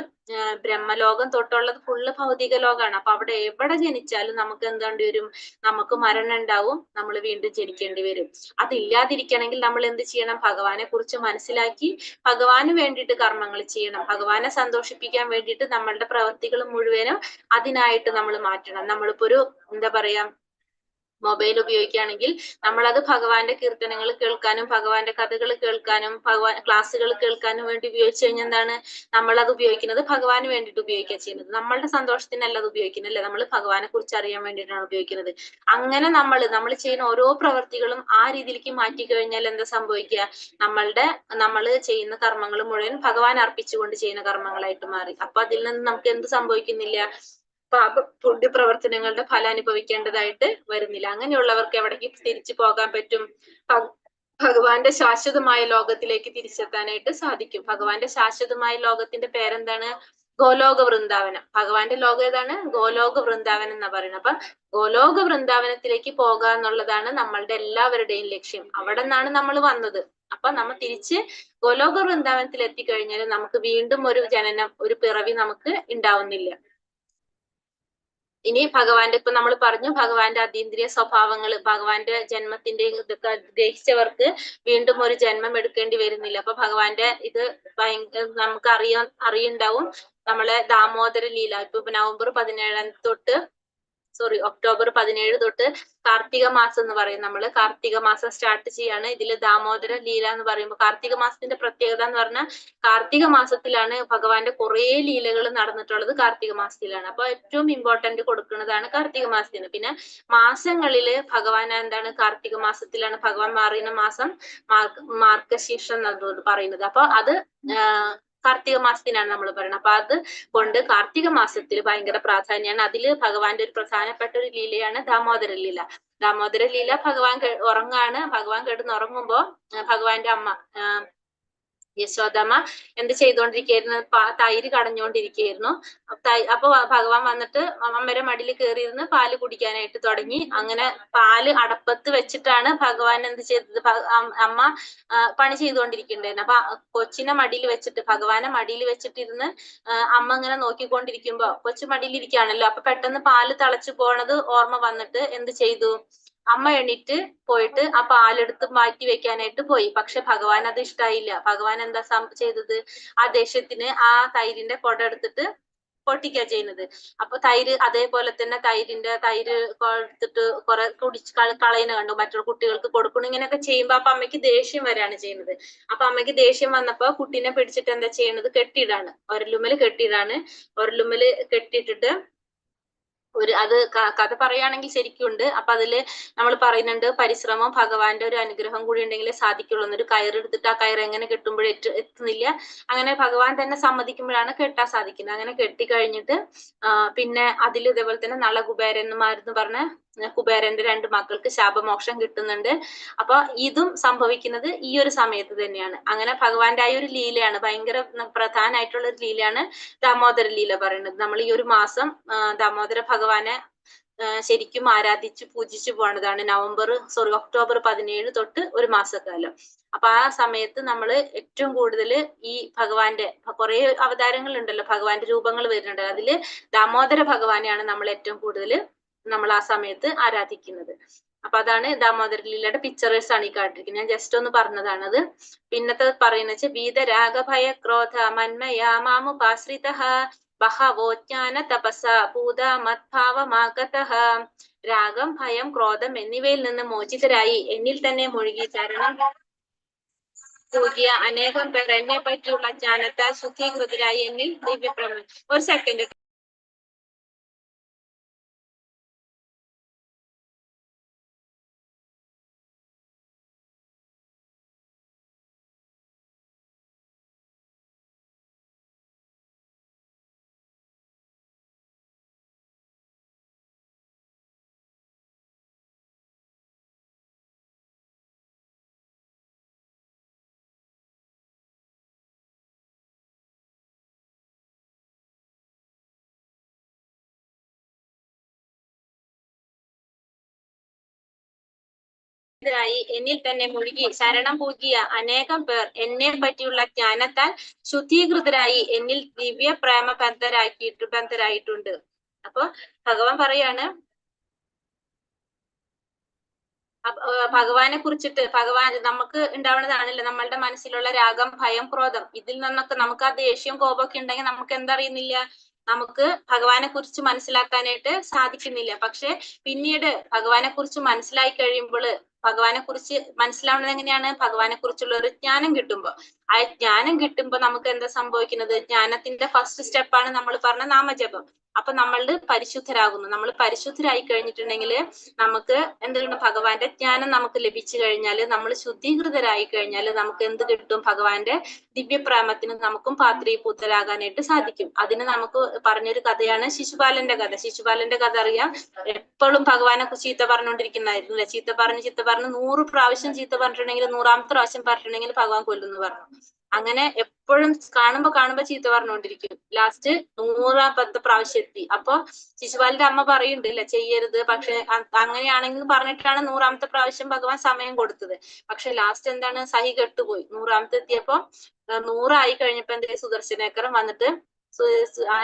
ബ്രഹ്മലോകം തൊട്ടുള്ളത് ഫുള്ള് ഭൗതിക ലോകമാണ്. അപ്പൊ അവിടെ എവിടെ ജനിച്ചാലും നമുക്ക് എന്താണ്ടി വരും? നമുക്ക് മരണം ഉണ്ടാവും, നമ്മൾ വീണ്ടും ജനിക്കേണ്ടി വരും. അതില്ലാതിരിക്കണമെങ്കിൽ നമ്മൾ എന്ത് ചെയ്യണം? ഭഗവാനെ കുറിച്ച് മനസ്സിലാക്കി ഭഗവാന് വേണ്ടിയിട്ട് കർമ്മങ്ങൾ ചെയ്യണം. ഭഗവാനെ സന്തോഷിപ്പിക്കാൻ വേണ്ടിയിട്ട് നമ്മളുടെ പ്രവൃത്തികൾ മുഴുവനും അതിനായിട്ട് നമ്മൾ മാറ്റണം. നമ്മളിപ്പോ ഒരു എന്താ പറയാ, മൊബൈൽ ഉപയോഗിക്കുകയാണെങ്കിൽ നമ്മളത് ഭഗവാന്റെ കീർത്തനങ്ങൾ കേൾക്കാനും ഭഗവാന്റെ കഥകൾ കേൾക്കാനും ഭഗവാൻ ക്ലാസ്സുകൾ കേൾക്കാനും വേണ്ടി ഉപയോഗിച്ചു കഴിഞ്ഞാൽ എന്താണ്? നമ്മളത് ഉപയോഗിക്കുന്നത് ഭഗവാന് വേണ്ടിയിട്ട് ഉപയോഗിക്കുക ചെയ്യുന്നത്. നമ്മളുടെ സന്തോഷത്തിനല്ല അത് ഉപയോഗിക്കുന്നത്, അല്ലെ? നമ്മൾ ഭഗവാനെ കുറിച്ച് അറിയാൻ വേണ്ടിയിട്ടാണ് ഉപയോഗിക്കുന്നത്. അങ്ങനെ നമ്മൾ ചെയ്യുന്ന ഓരോ പ്രവൃത്തികളും ആ രീതിയിലേക്ക് മാറ്റി കഴിഞ്ഞാൽ എന്താ സംഭവിക്കുക? നമ്മൾ ചെയ്യുന്ന കർമ്മങ്ങൾ മുഴുവൻ ഭഗവാൻ അർപ്പിച്ചുകൊണ്ട് ചെയ്യുന്ന കർമ്മങ്ങളായിട്ട് മാറി. അപ്പൊ അതിൽ നിന്ന് നമുക്ക് എന്ത് സംഭവിക്കുന്നില്ല? പുണ്യ പ്രവർത്തനങ്ങളുടെ ഫലം അനുഭവിക്കേണ്ടതായിട്ട് വരുന്നില്ല. അങ്ങനെയുള്ളവർക്ക് എവിടേക്ക് തിരിച്ചു പോകാൻ പറ്റും? ഭഗവാന്റെ ശാശ്വതമായ ലോകത്തിലേക്ക് തിരിച്ചെത്താനായിട്ട് സാധിക്കും. ഭഗവാന്റെ ശാശ്വതമായ ലോകത്തിന്റെ പേരെന്താണ്? ഗോലോക വൃന്ദാവനം. ഭഗവാന്റെ ലോകം ഏതാണ്? ഗോലോക വൃന്ദാവനം എന്നാ പറയുന്നത്. അപ്പൊ ഗോലോക വൃന്ദാവനത്തിലേക്ക് പോകുക എന്നുള്ളതാണ് നമ്മളുടെ എല്ലാവരുടെയും ലക്ഷ്യം. അവിടെ നിന്നാണ് നമ്മൾ വന്നത്. അപ്പൊ നമ്മൾ തിരിച്ച് ഗോലോക വൃന്ദാവനത്തിൽ എത്തിക്കഴിഞ്ഞാൽ നമുക്ക് വീണ്ടും ഒരു ജനനം, ഒരു പിറവി നമുക്ക് ഉണ്ടാവുന്നില്ല. ഇനി ഭഗവാന്റെ, ഇപ്പൊ നമ്മൾ പറഞ്ഞു ഭഗവാന്റെ അതീന്ദ്രിയ സ്വഭാവങ്ങൾ, ഭഗവാന്റെ ജന്മത്തിന്റെ ഇതൊക്കെ ഗ്രഹിച്ചവർക്ക് വീണ്ടും ഒരു ജന്മം എടുക്കേണ്ടി വരുന്നില്ല. അപ്പൊ ഭഗവാന്റെ ഇത് നമുക്ക് അറിയുണ്ടാവും. നമ്മളെ ദാമോദര ലീല ഇപ്പൊ നവംബർ 17 തൊട്ട് ഒക്ടോബർ 17 തൊട്ട് കാർത്തിക മാസം എന്ന് പറയും. നമ്മള് കാർത്തിക മാസം സ്റ്റാർട്ട് ചെയ്യാണ്. ഇതില് ദാമോദര ലീല എന്ന് പറയുമ്പോൾ കാർത്തിക മാസത്തിന്റെ പ്രത്യേകത എന്ന് പറഞ്ഞാൽ കാർത്തിക മാസത്തിലാണ് ഭഗവാന്റെ കുറെ ലീലകൾ നടന്നിട്ടുള്ളത്. കാർത്തിക മാസത്തിലാണ്. അപ്പൊ ഏറ്റവും ഇമ്പോർട്ടന്റ് കൊടുക്കുന്നതാണ് കാർത്തിക മാസത്തിന്. പിന്നെ മാസങ്ങളില് ഭഗവാൻ എന്താണ്? കാർത്തിക മാസത്തിലാണ് ഭഗവാൻ മാറിയുന്ന മാസം മാർഗശീർഷം എന്നോട് പറയുന്നത്. അപ്പൊ അത് കാർത്തിക മാസത്തിനാണ് നമ്മൾ പറയുന്നത്. അപ്പൊ അത് കൊണ്ട് കാർത്തിക മാസത്തിൽ ഭയങ്കര പ്രാധാന്യമാണ്. അതില് ഭഗവാന്റെ ഒരു പ്രധാനപ്പെട്ട ഒരു ലീലയാണ് ദാമോദര ലീല. ദാമോദര ലീല ഭഗവാൻ ഉറങ്ങാണ്. ഭഗവാൻ കിടന്നുറങ്ങുമ്പോ ഭഗവാന്റെ അമ്മ യശോദമ്മ എന്ത് ചെയ്തുകൊണ്ടിരിക്കുകയായിരുന്നു? തൈര് കടഞ്ഞുകൊണ്ടിരിക്കുകയായിരുന്നു. അപ്പൊ ഭഗവാൻ വന്നിട്ട് അമ്മയുടെ മടിയിൽ കയറിയിരുന്ന് പാല് കുടിക്കാനായിട്ട് തുടങ്ങി. അങ്ങനെ പാല് അടപ്പത്ത് വെച്ചിട്ടാണ് ഭഗവാൻ എന്ത് ചെയ്തത്? അമ്മ പണി ചെയ്തുകൊണ്ടിരിക്കുന്നുണ്ടായിരുന്നു. അപ്പൊ കൊച്ചിനെ മടിയിൽ വെച്ചിട്ട്, ഭഗവാനെ മടിയിൽ വെച്ചിട്ടിരുന്ന് അമ്മ ഇങ്ങനെ നോക്കിക്കൊണ്ടിരിക്കുമ്പോ കൊച്ചു മടിയിൽ ഇരിക്കുകയാണല്ലോ. അപ്പൊ പെട്ടെന്ന് പാല് തിളച്ചു പോണത് ഓർമ്മ വന്നിട്ട് എന്ത് ചെയ്തു? അമ്മ എണീറ്റ് പോയിട്ട് ആ പാലെടുത്ത് മാറ്റി വെക്കാനായിട്ട് പോയി. പക്ഷെ ഭഗവാൻ അത് ഇഷ്ടായില്ല. ഭഗവാൻ എന്താ ചെയ്തത്? ആ ദേഷ്യത്തിന് ആ തൈരിന്റെ കുട എടുത്തിട്ട് പൊട്ടിക്കാ ചെയ്യുന്നത്. അപ്പൊ തൈര് അതേപോലെ തന്നെ തൈര് എടുത്തിട്ട് കുറെ കുടിച്ച് കളയുന്ന കണ്ടു. മറ്റുള്ള കുട്ടികൾക്ക് കൊടുക്കണം. ഇങ്ങനെയൊക്കെ ചെയ്യുമ്പോ അപ്പൊ അമ്മയ്ക്ക് ദേഷ്യം വരാണ് ചെയ്യുന്നത്. അപ്പൊ അമ്മയ്ക്ക് ദേഷ്യം വന്നപ്പോ കുട്ടീനെ പിടിച്ചിട്ട് എന്താ ചെയ്യുന്നത്? കെട്ടിയിടാണ്. ഒരലുമ്മല് കെട്ടിയിടാണ്. ഒരലുമ്മല് കെട്ടിയിട്ടിട്ട് അത് കഥ പറയുകയാണെങ്കിൽ ശരിക്കും ഉണ്ട്. അപ്പൊ അതില് നമ്മൾ പറയുന്നുണ്ട്, പരിശ്രമം ഭഗവാന്റെ ഒരു അനുഗ്രഹം കൂടി ഉണ്ടെങ്കിലേ സാധിക്കുള്ളൂ. എന്നൊരു കയറെടുത്തിട്ട് ആ കയറ് എങ്ങനെ കെട്ടുമ്പോഴേ എത്തുന്നില്ല. അങ്ങനെ ഭഗവാൻ തന്നെ സമ്മതിക്കുമ്പോഴാണ് കെട്ടാൻ സാധിക്കുന്നത്. അങ്ങനെ കെട്ടിക്കഴിഞ്ഞിട്ട് പിന്നെ അതിൽ ഇതേപോലെ തന്നെ നളകുബേരന്മാരെന്ന് പറഞ്ഞ കുബേരന്റെ 2 മക്കൾക്ക് ശാപമോക്ഷം കിട്ടുന്നുണ്ട്. അപ്പൊ ഇതും സംഭവിക്കുന്നത് ഈ ഒരു സമയത്ത് തന്നെയാണ്. അങ്ങനെ ഭഗവാന്റെ ആ ഒരു ലീലയാണ്, ഭയങ്കര പ്രധാനമായിട്ടുള്ള ഒരു ലീലയാണ് ദാമോദര ലീല പറയുന്നത്. നമ്മൾ ഈ ഒരു മാസം ദാമോദര ഭഗവാനെ ശരിക്കും ആരാധിച്ച് പൂജിച്ചു പോണതാണ് ഒക്ടോബർ 17 തൊട്ട് ഒരു മാസക്കാലം. അപ്പൊ ആ സമയത്ത് നമ്മൾ ഏറ്റവും കൂടുതൽ ഈ ഭഗവാന്റെ കുറെ അവതാരങ്ങൾ ഉണ്ടല്ലോ, ഭഗവാന്റെ രൂപങ്ങൾ വരുന്നുണ്ട്. അതില് ദാമോദര ഭഗവാനെയാണ് നമ്മൾ ഏറ്റവും കൂടുതൽ നമ്മൾ ആ സമയത്ത് ആരാധിക്കുന്നത്. അപ്പൊ അതാണ് ദാമോദര ലീലയുടെ പിക്ചറേഴ്സ് ആണ് ഈ കാട്ടിരിക്കുന്നത്. ഞാൻ ജസ്റ്റ് ഒന്ന് പറഞ്ഞതാണത്. പിന്നത്തെ പറയുന്ന വെച്ചാൽ വീതരാഗഭയ ക്രോധ മന്മയാ മാമുപാശ്രിതഃ ബഹവോ ജ്ഞാന തപസ ഭൂത മദ്ഭാവമാഗതഃ. രാഗം, ഭയം, ക്രോധം എന്നിവയിൽ നിന്ന് മോചിതരായി എന്നിൽ തന്നെ മുഴുകി ചരണം കൂകിയ അനേകം പേർ എന്നെ പറ്റിയുള്ള ജ്ഞാനത്താൽ ശുദ്ധീകൃതരായി എന്നിൽ ദിവ്യപ്രമ. ഒരു സെക്കൻഡ്. എന്നിൽ തന്നെ മുഴുകി ശരണം പൂജിയ അനേകം പേർ എന്നെ പറ്റിയുള്ള ജ്ഞാനത്താൽ ശുദ്ധീകൃതരായി എന്നിൽ ദിവ്യ പ്രേമ ബന്ധരായിട്ടുണ്ട്. അപ്പൊ ഭഗവാൻ പറയാണ്, ഭഗവാനെ കുറിച്ചിട്ട്, ഭഗവാൻ നമുക്ക് ഉണ്ടാവുന്നതാണല്ലോ നമ്മളുടെ മനസ്സിലുള്ള രാഗം, ഭയം, ക്രോധം. ഇതിൽ നിന്നൊക്കെ നമുക്ക് ആ ദേഷ്യം, കോപമൊക്കെ ഉണ്ടെങ്കിൽ നമുക്ക് എന്തറിയുന്നില്ല, നമുക്ക് ഭഗവാനെ കുറിച്ച് മനസ്സിലാക്കാനായിട്ട് സാധിക്കുന്നില്ല. പക്ഷെ പിന്നീട് ഭഗവാനെ കുറിച്ച് മനസ്സിലായി കഴിയുമ്പോൾ, ഭഗവാനെ കുറിച്ച് മനസ്സിലാവുന്നത് എങ്ങനെയാണ്? ഭഗവാനെ കുറിച്ചുള്ള ഒരു ജ്ഞാനം കിട്ടുമ്പോ. ആ ജ്ഞാനം കിട്ടുമ്പോ നമുക്ക് എന്താ സംഭവിക്കുന്നത്? ജ്ഞാനത്തിന്റെ ഫസ്റ്റ് സ്റ്റെപ്പാണ് നമ്മൾ പറഞ്ഞ നാമജപം. അപ്പൊ നമ്മൾ പരിശുദ്ധരാകുന്നു. നമ്മൾ പരിശുദ്ധരായി കഴിഞ്ഞിട്ടുണ്ടെങ്കിൽ നമുക്ക് എന്താണ്, ഭഗവാന്റെ ജ്ഞാനം നമുക്ക് ലഭിച്ചു കഴിഞ്ഞാൽ, നമ്മൾ ശുദ്ധീകൃതരായി കഴിഞ്ഞാൽ നമുക്ക് എന്ത് കിട്ടും? ഭഗവാന്റെ ദിവ്യപ്രേമത്തിന് നമുക്കും പാത്രീഭൂതരാകാനായിട്ട് സാധിക്കും. അതിന് നമുക്ക് പറഞ്ഞൊരു കഥയാണ് ശിശുപാലന്റെ കഥ. ശിശുപാലന്റെ കഥ അറിയാം. എപ്പോഴും ഭഗവാനെ ചീത്ത പറഞ്ഞുകൊണ്ടിരിക്കുന്നതായിരുന്നു. ചീത്ത പറഞ്ഞ് 100 പ്രാവശ്യം ചീത്ത പറഞ്ഞിട്ടുണ്ടെങ്കിൽ 100ാമത്തെ പ്രാവശ്യം പറഞ്ഞിട്ടുണ്ടെങ്കിൽ ഭഗവാൻ കൊല്ലുന്നു പറഞ്ഞു. അങ്ങനെ എപ്പോഴും കാണുമ്പോ ചീത്ത പറഞ്ഞുകൊണ്ടിരിക്കും. ലാസ്റ്റ് 100ാമത്തെ പ്രാവശ്യം എത്തി. അപ്പൊ ശിശുപാലന്റെ അമ്മ പറയുന്നുണ്ട്, ഇല്ല ചെയ്യരുത്, പക്ഷെ അങ്ങനെയാണെങ്കിൽ പറഞ്ഞിട്ടാണ് 100ാമത്തെ പ്രാവശ്യം ഭഗവാൻ സമയം കൊടുത്തത്. പക്ഷെ ലാസ്റ്റ് എന്താണ്, സഹി കെട്ടുപോയി. 100ാമത്തെ എത്തിയപ്പോ 100 ആയി കഴിഞ്ഞപ്പോ എന്താ, സുദർശനേക്കരം വന്നിട്ട്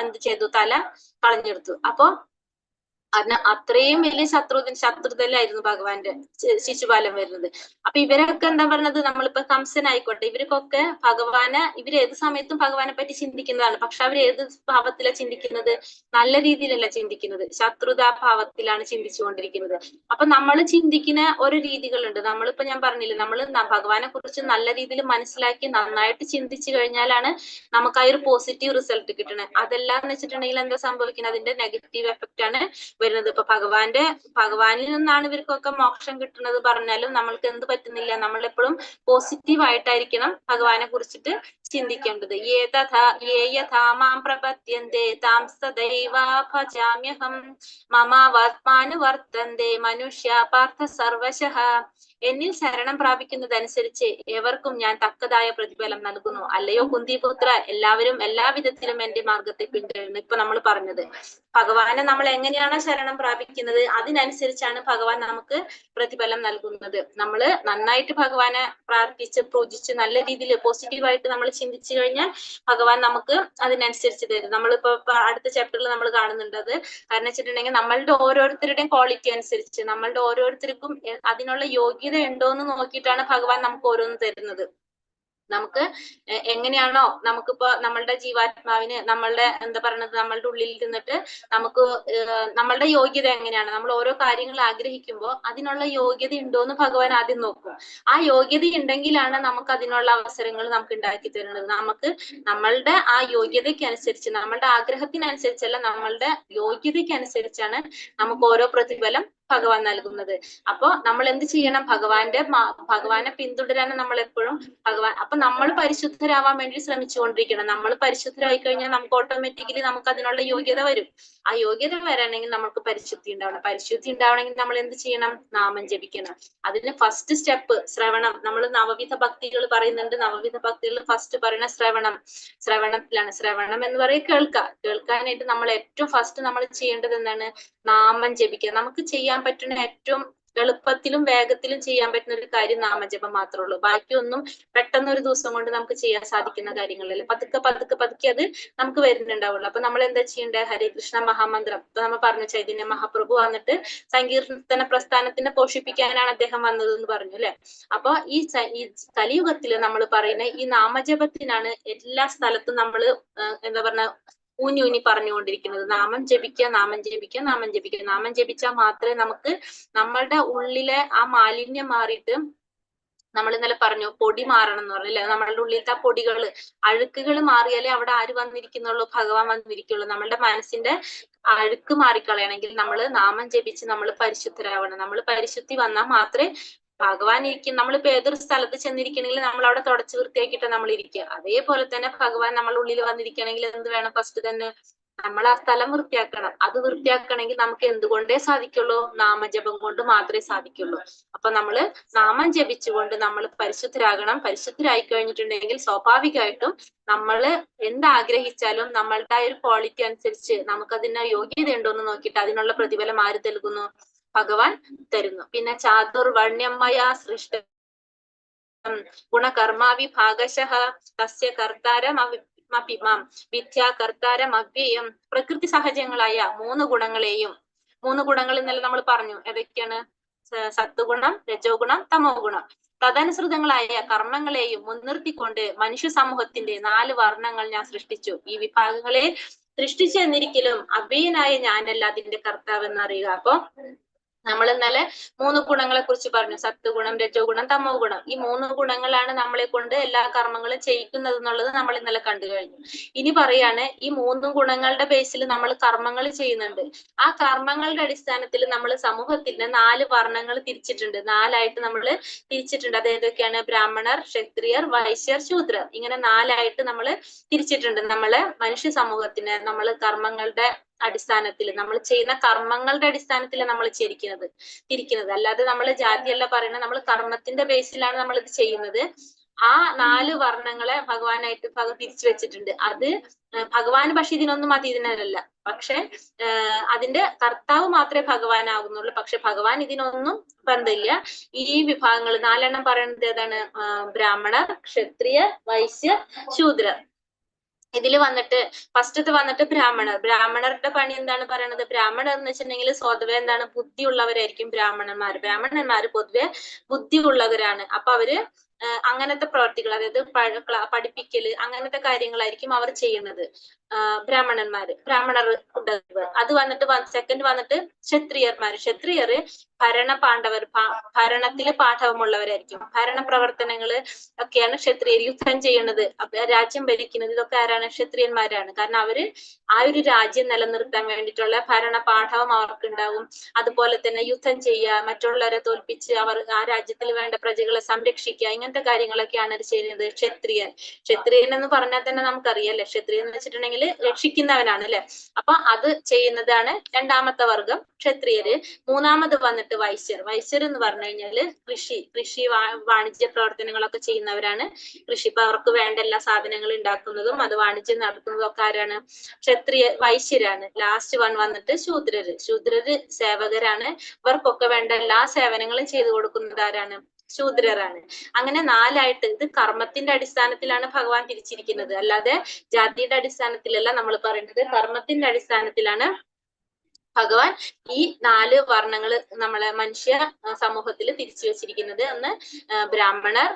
എന്ത് ചെയ്തു? തല കളഞ്ഞെടുത്തു. അപ്പൊ അതിന് അത്രയും വലിയ ശത്രുതയിലായിരുന്നു ഭഗവാന്റെ ശിശുപാലൻ വരുന്നത്. അപ്പൊ ഇവരൊക്കെ എന്താ പറഞ്ഞത്, നമ്മളിപ്പോ കംസനായിക്കോട്ടെ, ഇവർക്കൊക്കെ ഇവർ ഏത് സമയത്തും ഭഗവാനെ പറ്റി ചിന്തിക്കുന്നതാണ്. പക്ഷെ അവർ ഏത് ഭാവത്തിലാണ് ചിന്തിക്കുന്നത്? നല്ല രീതിയിലല്ല ചിന്തിക്കുന്നത്, ശത്രുതാഭാവത്തിലാണ് ചിന്തിച്ചുകൊണ്ടിരിക്കുന്നത്. അപ്പൊ നമ്മൾ ചിന്തിക്കുന്ന ഓരോ രീതികളുണ്ട്. നമ്മളിപ്പോ ഞാൻ പറഞ്ഞില്ലേ, നമ്മൾ ഭഗവാനെ കുറിച്ച് നല്ല രീതിയിൽ മനസ്സിലാക്കി നന്നായിട്ട് ചിന്തിച്ചു കഴിഞ്ഞാലാണ് നമുക്ക് ആ ഒരു പോസിറ്റീവ് റിസൾട്ട് കിട്ടണേ. അതെല്ലാന്ന് വെച്ചിട്ടുണ്ടെങ്കിൽ എന്താ സംഭവിക്കുന്നത്? അതിന്റെ നെഗറ്റീവ് എഫക്റ്റ് ആണ് വരുന്നത്. ഇപ്പൊ ഭഗവാനിൽ നിന്നാണ് ഇവർക്കൊക്കെ മോക്ഷം കിട്ടുന്നത് പറഞ്ഞാലും നമ്മൾക്ക് എന്ത് പറ്റുന്നില്ല, നമ്മളെപ്പോഴും പോസിറ്റീവ് ആയിട്ടായിരിക്കണം ഭഗവാനെ കുറിച്ചിട്ട് ചിന്തിക്കേണ്ടത്. മാം പ്രപദ്യന്തേ താം സദൈവ ഭജാമ്യഹം മമാവാത്മാനുവർത്തന്തേ മനുഷ്യ പാർത്ഥ സർവശഃ. എന്നിൽ ശരണം പ്രാപിക്കുന്നതനുസരിച്ച് ഏവർക്കും ഞാൻ തക്കതായ പ്രതിഫലം നൽകുന്നു. അല്ലയോ കുന്തിപുത്ര, എല്ലാവരും എല്ലാ വിധത്തിലും എന്റെ മാർഗത്തെ പിന്തുടരുന്നു. ഇപ്പൊ നമ്മൾ പറഞ്ഞത്, ഭഗവാനെ നമ്മൾ എങ്ങനെയാണോ ശരണം പ്രാപിക്കുന്നത് അതിനനുസരിച്ചാണ് ഭഗവാൻ നമുക്ക് പ്രതിഫലം നൽകുന്നത്. നമ്മൾ നന്നായിട്ട് ഭഗവാനെ പ്രാർത്ഥിച്ച് പൂജിച്ച് നല്ല രീതിയിൽ പോസിറ്റീവായിട്ട് നമ്മൾ ചിന്തിച്ചു കഴിഞ്ഞാൽ ഭഗവാൻ നമുക്ക് അതിനനുസരിച്ച് തരും. നമ്മളിപ്പോ അടുത്ത ചാപ്റ്ററിൽ നമ്മൾ കാണുന്നുണ്ട് അത്. കാരണം വെച്ചിട്ടുണ്ടെങ്കിൽ നമ്മളുടെ ഓരോരുത്തരുടെയും ക്വാളിറ്റി അനുസരിച്ച് നമ്മളുടെ ഓരോരുത്തർക്കും അതിനുള്ള യോഗ്യത ഉണ്ടോ എന്ന് നോക്കിയിട്ടാണ് ഭഗവാൻ നമുക്ക് ഓരോന്ന് തരുന്നത്. നമുക്ക് എങ്ങനെയാണോ, നമുക്കിപ്പോ നമ്മളുടെ ജീവാത്മാവിന് നമ്മളുടെ എന്താ പറയുന്നത്, നമ്മളുടെ ഉള്ളിൽ ഇരുന്നിട്ട് നമുക്ക് നമ്മളുടെ യോഗ്യത എങ്ങനെയാണ്, നമ്മൾ ഓരോ കാര്യങ്ങൾ ആഗ്രഹിക്കുമ്പോൾ അതിനുള്ള യോഗ്യത ഉണ്ടോന്ന് ഭഗവാൻ ആദ്യം നോക്കും. ആ യോഗ്യത ഉണ്ടെങ്കിലാണ് നമുക്ക് അതിനുള്ള അവസരങ്ങൾ നമുക്ക് ഉണ്ടാക്കി തരുന്നത്. നമുക്ക് നമ്മളുടെ ആ യോഗ്യതയ്ക്ക് അനുസരിച്ച്, നമ്മളുടെ ആഗ്രഹത്തിനനുസരിച്ചല്ല, നമ്മളുടെ യോഗ്യതയ്ക്ക് അനുസരിച്ചാണ് നമുക്ക് ഓരോ പ്രതിഫലം ഭഗവാൻ നൽകുന്നത്. അപ്പൊ നമ്മൾ എന്ത് ചെയ്യണം? ഭഗവാനെ പിന്തുടരാൻ നമ്മൾ എപ്പോഴും അപ്പൊ നമ്മൾ പരിശുദ്ധരാവാൻ വേണ്ടി ശ്രമിച്ചുകൊണ്ടിരിക്കണം. നമ്മൾ പരിശുദ്ധരായി കഴിഞ്ഞാൽ നമുക്ക് ഓട്ടോമാറ്റിക്കലി നമുക്ക് അതിനുള്ള യോഗ്യത വരും. ആ യോഗ്യത വരണമെങ്കിൽ നമുക്ക് പരിശുദ്ധി ഉണ്ടാവണം. പരിശുദ്ധി ഉണ്ടാവണമെങ്കിൽ നമ്മൾ എന്ത് ചെയ്യണം? നാമം ജപിക്കണം. അതിന് ഫസ്റ്റ് സ്റ്റെപ്പ് ശ്രവണം. നമ്മൾ നവവിധ ഭക്തികൾ പറയുന്നുണ്ട്. നവവിധ ഭക്തികൾ ഫസ്റ്റ് പറയുന്ന ശ്രവണത്തിലാണ്. ശ്രവണം എന്ന് പറയുക കേൾക്കാനായിട്ട് നമ്മൾ ഏറ്റവും ഫസ്റ്റ് നമ്മൾ ചെയ്യേണ്ടത് എന്താണ്? നാമം ജപിക്കുക. നമുക്ക് ചെയ്യാൻ പറ്റുന്ന ഏറ്റവും എളുപ്പത്തിലും വേഗത്തിലും ചെയ്യാൻ പറ്റുന്ന ഒരു കാര്യം നാമജപം മാത്രമേ ഉള്ളൂ. ബാക്കിയൊന്നും പെട്ടെന്ന് ഒരു ദിവസം കൊണ്ട് നമുക്ക് ചെയ്യാൻ സാധിക്കുന്ന കാര്യങ്ങളല്ല. പതുക്കെ അത് നമുക്ക് വരുന്നുണ്ടാവുള്ളൂ. അപ്പൊ നമ്മൾ എന്താ ചെയ്യേണ്ടത്? ഹരേ കൃഷ്ണ മഹാമന്ത്രം. ഇപ്പൊ നമ്മൾ പറഞ്ഞു, ചൈതന്യ മഹാപ്രഭു വന്നിട്ട് സങ്കീർത്തന പ്രസ്ഥാനത്തിനെ പോഷിപ്പിക്കാനാണ് അദ്ദേഹം വന്നത് എന്ന് പറഞ്ഞു അല്ലെ. അപ്പൊ ഈ കലിയുഗത്തില് നമ്മൾ പറയുന്ന ഈ നാമജപത്തിനാണ് എല്ലാ സ്ഥലത്തും നമ്മൾ എന്താ പറഞ്ഞ ഊന്നി ഊന്നി പറഞ്ഞുകൊണ്ടിരിക്കുന്നത്. നാമം ജപിക്കുക, നാമം ജപിക്കുക, നാമം ജപിക്കുക. നാമം ജപിച്ചാൽ മാത്രമേ നമുക്ക് നമ്മളുടെ ഉള്ളിലെ ആ മാലിന്യം മാറിയിട്ട്, നമ്മൾ ഇന്നലെ പറഞ്ഞു പൊടി മാറണം എന്ന് പറഞ്ഞു അല്ലെ, നമ്മളുടെ ഉള്ളിലത്തെ ആ പൊടികള് അഴുക്കുകൾ മാറിയാലേ അവിടെ ആര് വന്നിരിക്കുന്നുള്ളൂ, ഭഗവാൻ വന്നിരിക്കുള്ളൂ. നമ്മളുടെ മനസ്സിന്റെ അഴുക്ക് മാറിക്കളയണമെങ്കിൽ നമ്മൾ നാമം ജപിച്ച് നമ്മൾ പരിശുദ്ധരാവണം. നമ്മൾ പരിശുദ്ധി വന്നാൽ മാത്രമേ ഭഗവാൻ ഇരിക്കും. നമ്മളിപ്പോ ഏതൊരു സ്ഥലത്ത് ചെന്നിരിക്കണമെങ്കിൽ നമ്മൾ അവിടെ തുടച്ച് വൃത്തിയാക്കിയിട്ട് നമ്മൾ ഇരിക്കുക. അതേപോലെ തന്നെ ഭഗവാൻ നമ്മുടെ ഉള്ളിൽ വന്നിരിക്കണമെങ്കിൽ എന്ത് വേണം? ഫസ്റ്റ് തന്നെ നമ്മൾ ആ സ്ഥലം വൃത്തിയാക്കണം. അത് വൃത്തിയാക്കണമെങ്കിൽ നമുക്ക് എന്തുകൊണ്ടേ സാധിക്കുള്ളൂ? നാമജപം കൊണ്ട് മാത്രമേ സാധിക്കുള്ളൂ. അപ്പൊ നമ്മള് നാമം ജപിച്ചുകൊണ്ട് നമ്മൾ പരിശുദ്ധരാകണം. പരിശുദ്ധരായി കഴിഞ്ഞിട്ടുണ്ടെങ്കിൽ സ്വാഭാവികമായിട്ടും നമ്മള് എന്താഗ്രഹിച്ചാലും നമ്മളുടെ ആ ഒരു ക്വാളിറ്റി അനുസരിച്ച് നമുക്കതിന് യോഗ്യത ഉണ്ടോ എന്ന് നോക്കിയിട്ട് അതിനുള്ള പ്രതിഫലം ആര് നൽകുന്നു? ഭഗവാൻ തരുന്നു. പിന്നെ ചാതുർവർണ്ണ്യമയ സൃഷ്ട ഗുണകർമാവിഭാഗശഃ തസ്യ കർത്താരമപിമാം വിദ്യാകർത്താരമവ്യയം. പ്രകൃതി സഹജങ്ങളായ 3 ഗുണങ്ങളെയും, 3 ഗുണങ്ങൾ ഇന്നലെ നമ്മൾ പറഞ്ഞു. ഏതൊക്കെയാണ്? സത്വഗുണം, രജോ ഗുണം, തമോ ഗുണം. തദനുസൃതങ്ങളായ കർമ്മങ്ങളെയും മുൻനിർത്തിക്കൊണ്ട് മനുഷ്യ സമൂഹത്തിന്റെ 4 വർണ്ണങ്ങൾ ഞാൻ സൃഷ്ടിച്ചു. ഈ വിഭാഗങ്ങളെ സൃഷ്ടിച്ചു എന്നിരിക്കലും അവ്യയനായ ഞാനല്ല അതിന്റെ കർത്താവ് എന്നറിയുക. അപ്പൊ നമ്മൾ ഇന്നലെ 3 ഗുണങ്ങളെ കുറിച്ച് പറഞ്ഞു. സത്വഗുണം, രജോ ഗുണം, തമോ ഗുണം. ഈ 3 ഗുണങ്ങളാണ് നമ്മളെ കൊണ്ട് എല്ലാ കർമ്മങ്ങളും ചെയ്യിക്കുന്നത് എന്നുള്ളത് നമ്മൾ ഇന്നലെ കണ്ടു കഴിഞ്ഞു. ഇനി പറയാണ്, ഈ 3 ഗുണങ്ങളുടെ ബേസിൽ നമ്മൾ കർമ്മങ്ങൾ ചെയ്യുന്നുണ്ട്. ആ കർമ്മങ്ങളുടെ അടിസ്ഥാനത്തിൽ നമ്മൾ സമൂഹത്തിന്റെ 4 വർണ്ണങ്ങൾ തിരിച്ചിട്ടുണ്ട്. 4ആയിട്ട് നമ്മൾ തിരിച്ചിട്ടുണ്ട്. അത് ഏതൊക്കെയാണ്? ബ്രാഹ്മണർ, ക്ഷത്രിയർ, വൈശ്യർ, ശൂദ്രർ. ഇങ്ങനെ 4ആയിട്ട് നമ്മൾ തിരിച്ചിട്ടുണ്ട്. നമ്മള് മനുഷ്യ സമൂഹത്തിന് നമ്മൾ കർമ്മങ്ങളുടെ അടിസ്ഥാനത്തിൽ, നമ്മൾ ചെയ്യുന്ന കർമ്മങ്ങളുടെ അടിസ്ഥാനത്തിൽ നമ്മൾ തിരിക്കുന്നത്. അല്ലാതെ നമ്മൾ ജാതിയല്ല പറയുന്നത്. നമ്മൾ കർമ്മത്തിന്റെ ബേസിലാണ് നമ്മൾ ഇത് ചെയ്യുന്നത്. ആ 4 വർണ്ണങ്ങളെ ഭഗവാനായിട്ട് തിരിച്ചു വെച്ചിട്ടുണ്ട്. അത് ഭഗവാൻ പക്ഷെ ഇതിനൊന്നും അതീതനല്ല. പക്ഷെ അതിന്റെ കർത്താവ് മാത്രമേ ഭഗവാനാകുന്നുള്ളൂ. പക്ഷെ ഭഗവാൻ ഇതിനൊന്നും ബന്ധമില്ല. ഈ വിഭാഗങ്ങൾ 4 പറയുന്നത് ഏതാണ്? ബ്രാഹ്മണർ, ക്ഷത്രിയർ, വൈശ്യർ, ശൂദ്രർ. ഇതിൽ വന്നിട്ട് ഫസ്റ്റത്തെ വന്നിട്ട് ബ്രാഹ്മണരുടെ പണി എന്താണ് പറയണത്? ബ്രാഹ്മണർ എന്ന് വെച്ചിട്ടുണ്ടെങ്കിൽ സ്വതവേ എന്താണ്? ബുദ്ധിയുള്ളവരായിരിക്കും ബ്രാഹ്മണന്മാർ പൊതുവെ ബുദ്ധിയുള്ളവരാണ്. അപ്പൊ അവര് അങ്ങനത്തെ പ്രവർത്തികൾ, അതായത് പഠിപ്പിക്കല്, അങ്ങനത്തെ കാര്യങ്ങളായിരിക്കും അവർ ചെയ്യുന്നത്. ബ്രാഹ്മണർ. അത് വന്നിട്ട് സെക്കൻഡ് വന്നിട്ട് ക്ഷത്രിയർ ഭരണത്തില് പാഠവമുള്ളവരായിരിക്കും. ഭരണ പ്രവർത്തനങ്ങള് ഒക്കെയാണ് ക്ഷത്രിയർ. യുദ്ധം ചെയ്യുന്നത്, രാജ്യം ഭരിക്കുന്നത്, ഇതൊക്കെ ആരാണ്? ക്ഷത്രിയന്മാരാണ്. കാരണം അവര് ആ ഒരു രാജ്യം നിലനിർത്താൻ വേണ്ടിയിട്ടുള്ള ഭരണ പാഠവും അവർക്കുണ്ടാവും. അതുപോലെ തന്നെ യുദ്ധം ചെയ്യുക, മറ്റുള്ളവരെ തോൽപ്പിച്ച് അവർ ആ രാജ്യത്തിൽ വേണ്ട പ്രജകളെ സംരക്ഷിക്കുക, ഇങ്ങനത്തെ കാര്യങ്ങളൊക്കെയാണ് അത് ചെയ്യുന്നത് ക്ഷത്രിയൻ എന്ന് പറഞ്ഞാൽ തന്നെ നമുക്കറിയാലേ, ക്ഷത്രിയൻ എന്ന് വെച്ചിട്ടുണ്ടെങ്കിൽ രക്ഷിക്കുന്നവനാണ് അല്ലെ. അപ്പൊ അത് ചെയ്യുന്നതാണ് 2ാമത്തെ വർഗം ക്ഷത്രിയര്. 3ാമത് വന്നിട്ട് വൈശ്യർ എന്ന് പറഞ്ഞു കഴിഞ്ഞാല് കൃഷി വാണിജ്യ പ്രവർത്തനങ്ങളൊക്കെ ചെയ്യുന്നവരാണ്. ഇപ്പൊ അവർക്ക് വേണ്ട എല്ലാ സാധനങ്ങളും ഉണ്ടാക്കുന്നതും അത് വാണിജ്യം നടത്തുന്നതും ഒക്കെ ആരാണ്? വൈശ്യരാണ്. ലാസ്റ്റ് വന്നിട്ട് ശൂദ്രര് സേവകരാണ്. ഇവർക്കൊക്കെ വേണ്ട എല്ലാ സേവനങ്ങളും ചെയ്തു കൊടുക്കുന്നത് ആരാണ്? ശൂദ്രരാണ്. അങ്ങനെ 4ആയിട്ട് ഇത് കർമ്മത്തിന്റെ അടിസ്ഥാനത്തിലാണ് ഭഗവാൻ തിരിച്ചിരിക്കുന്നത്. അല്ലാതെ ജാതിയുടെ അടിസ്ഥാനത്തിലല്ല നമ്മൾ പറയുന്നത്. കർമ്മത്തിന്റെ അടിസ്ഥാനത്തിലാണ് ഭഗവാൻ ഈ 4 വർണ്ണങ്ങൾ നമ്മളെ മനുഷ്യ സമൂഹത്തിൽ തിരിച്ചു വെച്ചിരിക്കുന്നത്. ഒന്ന് ബ്രാഹ്മണർ,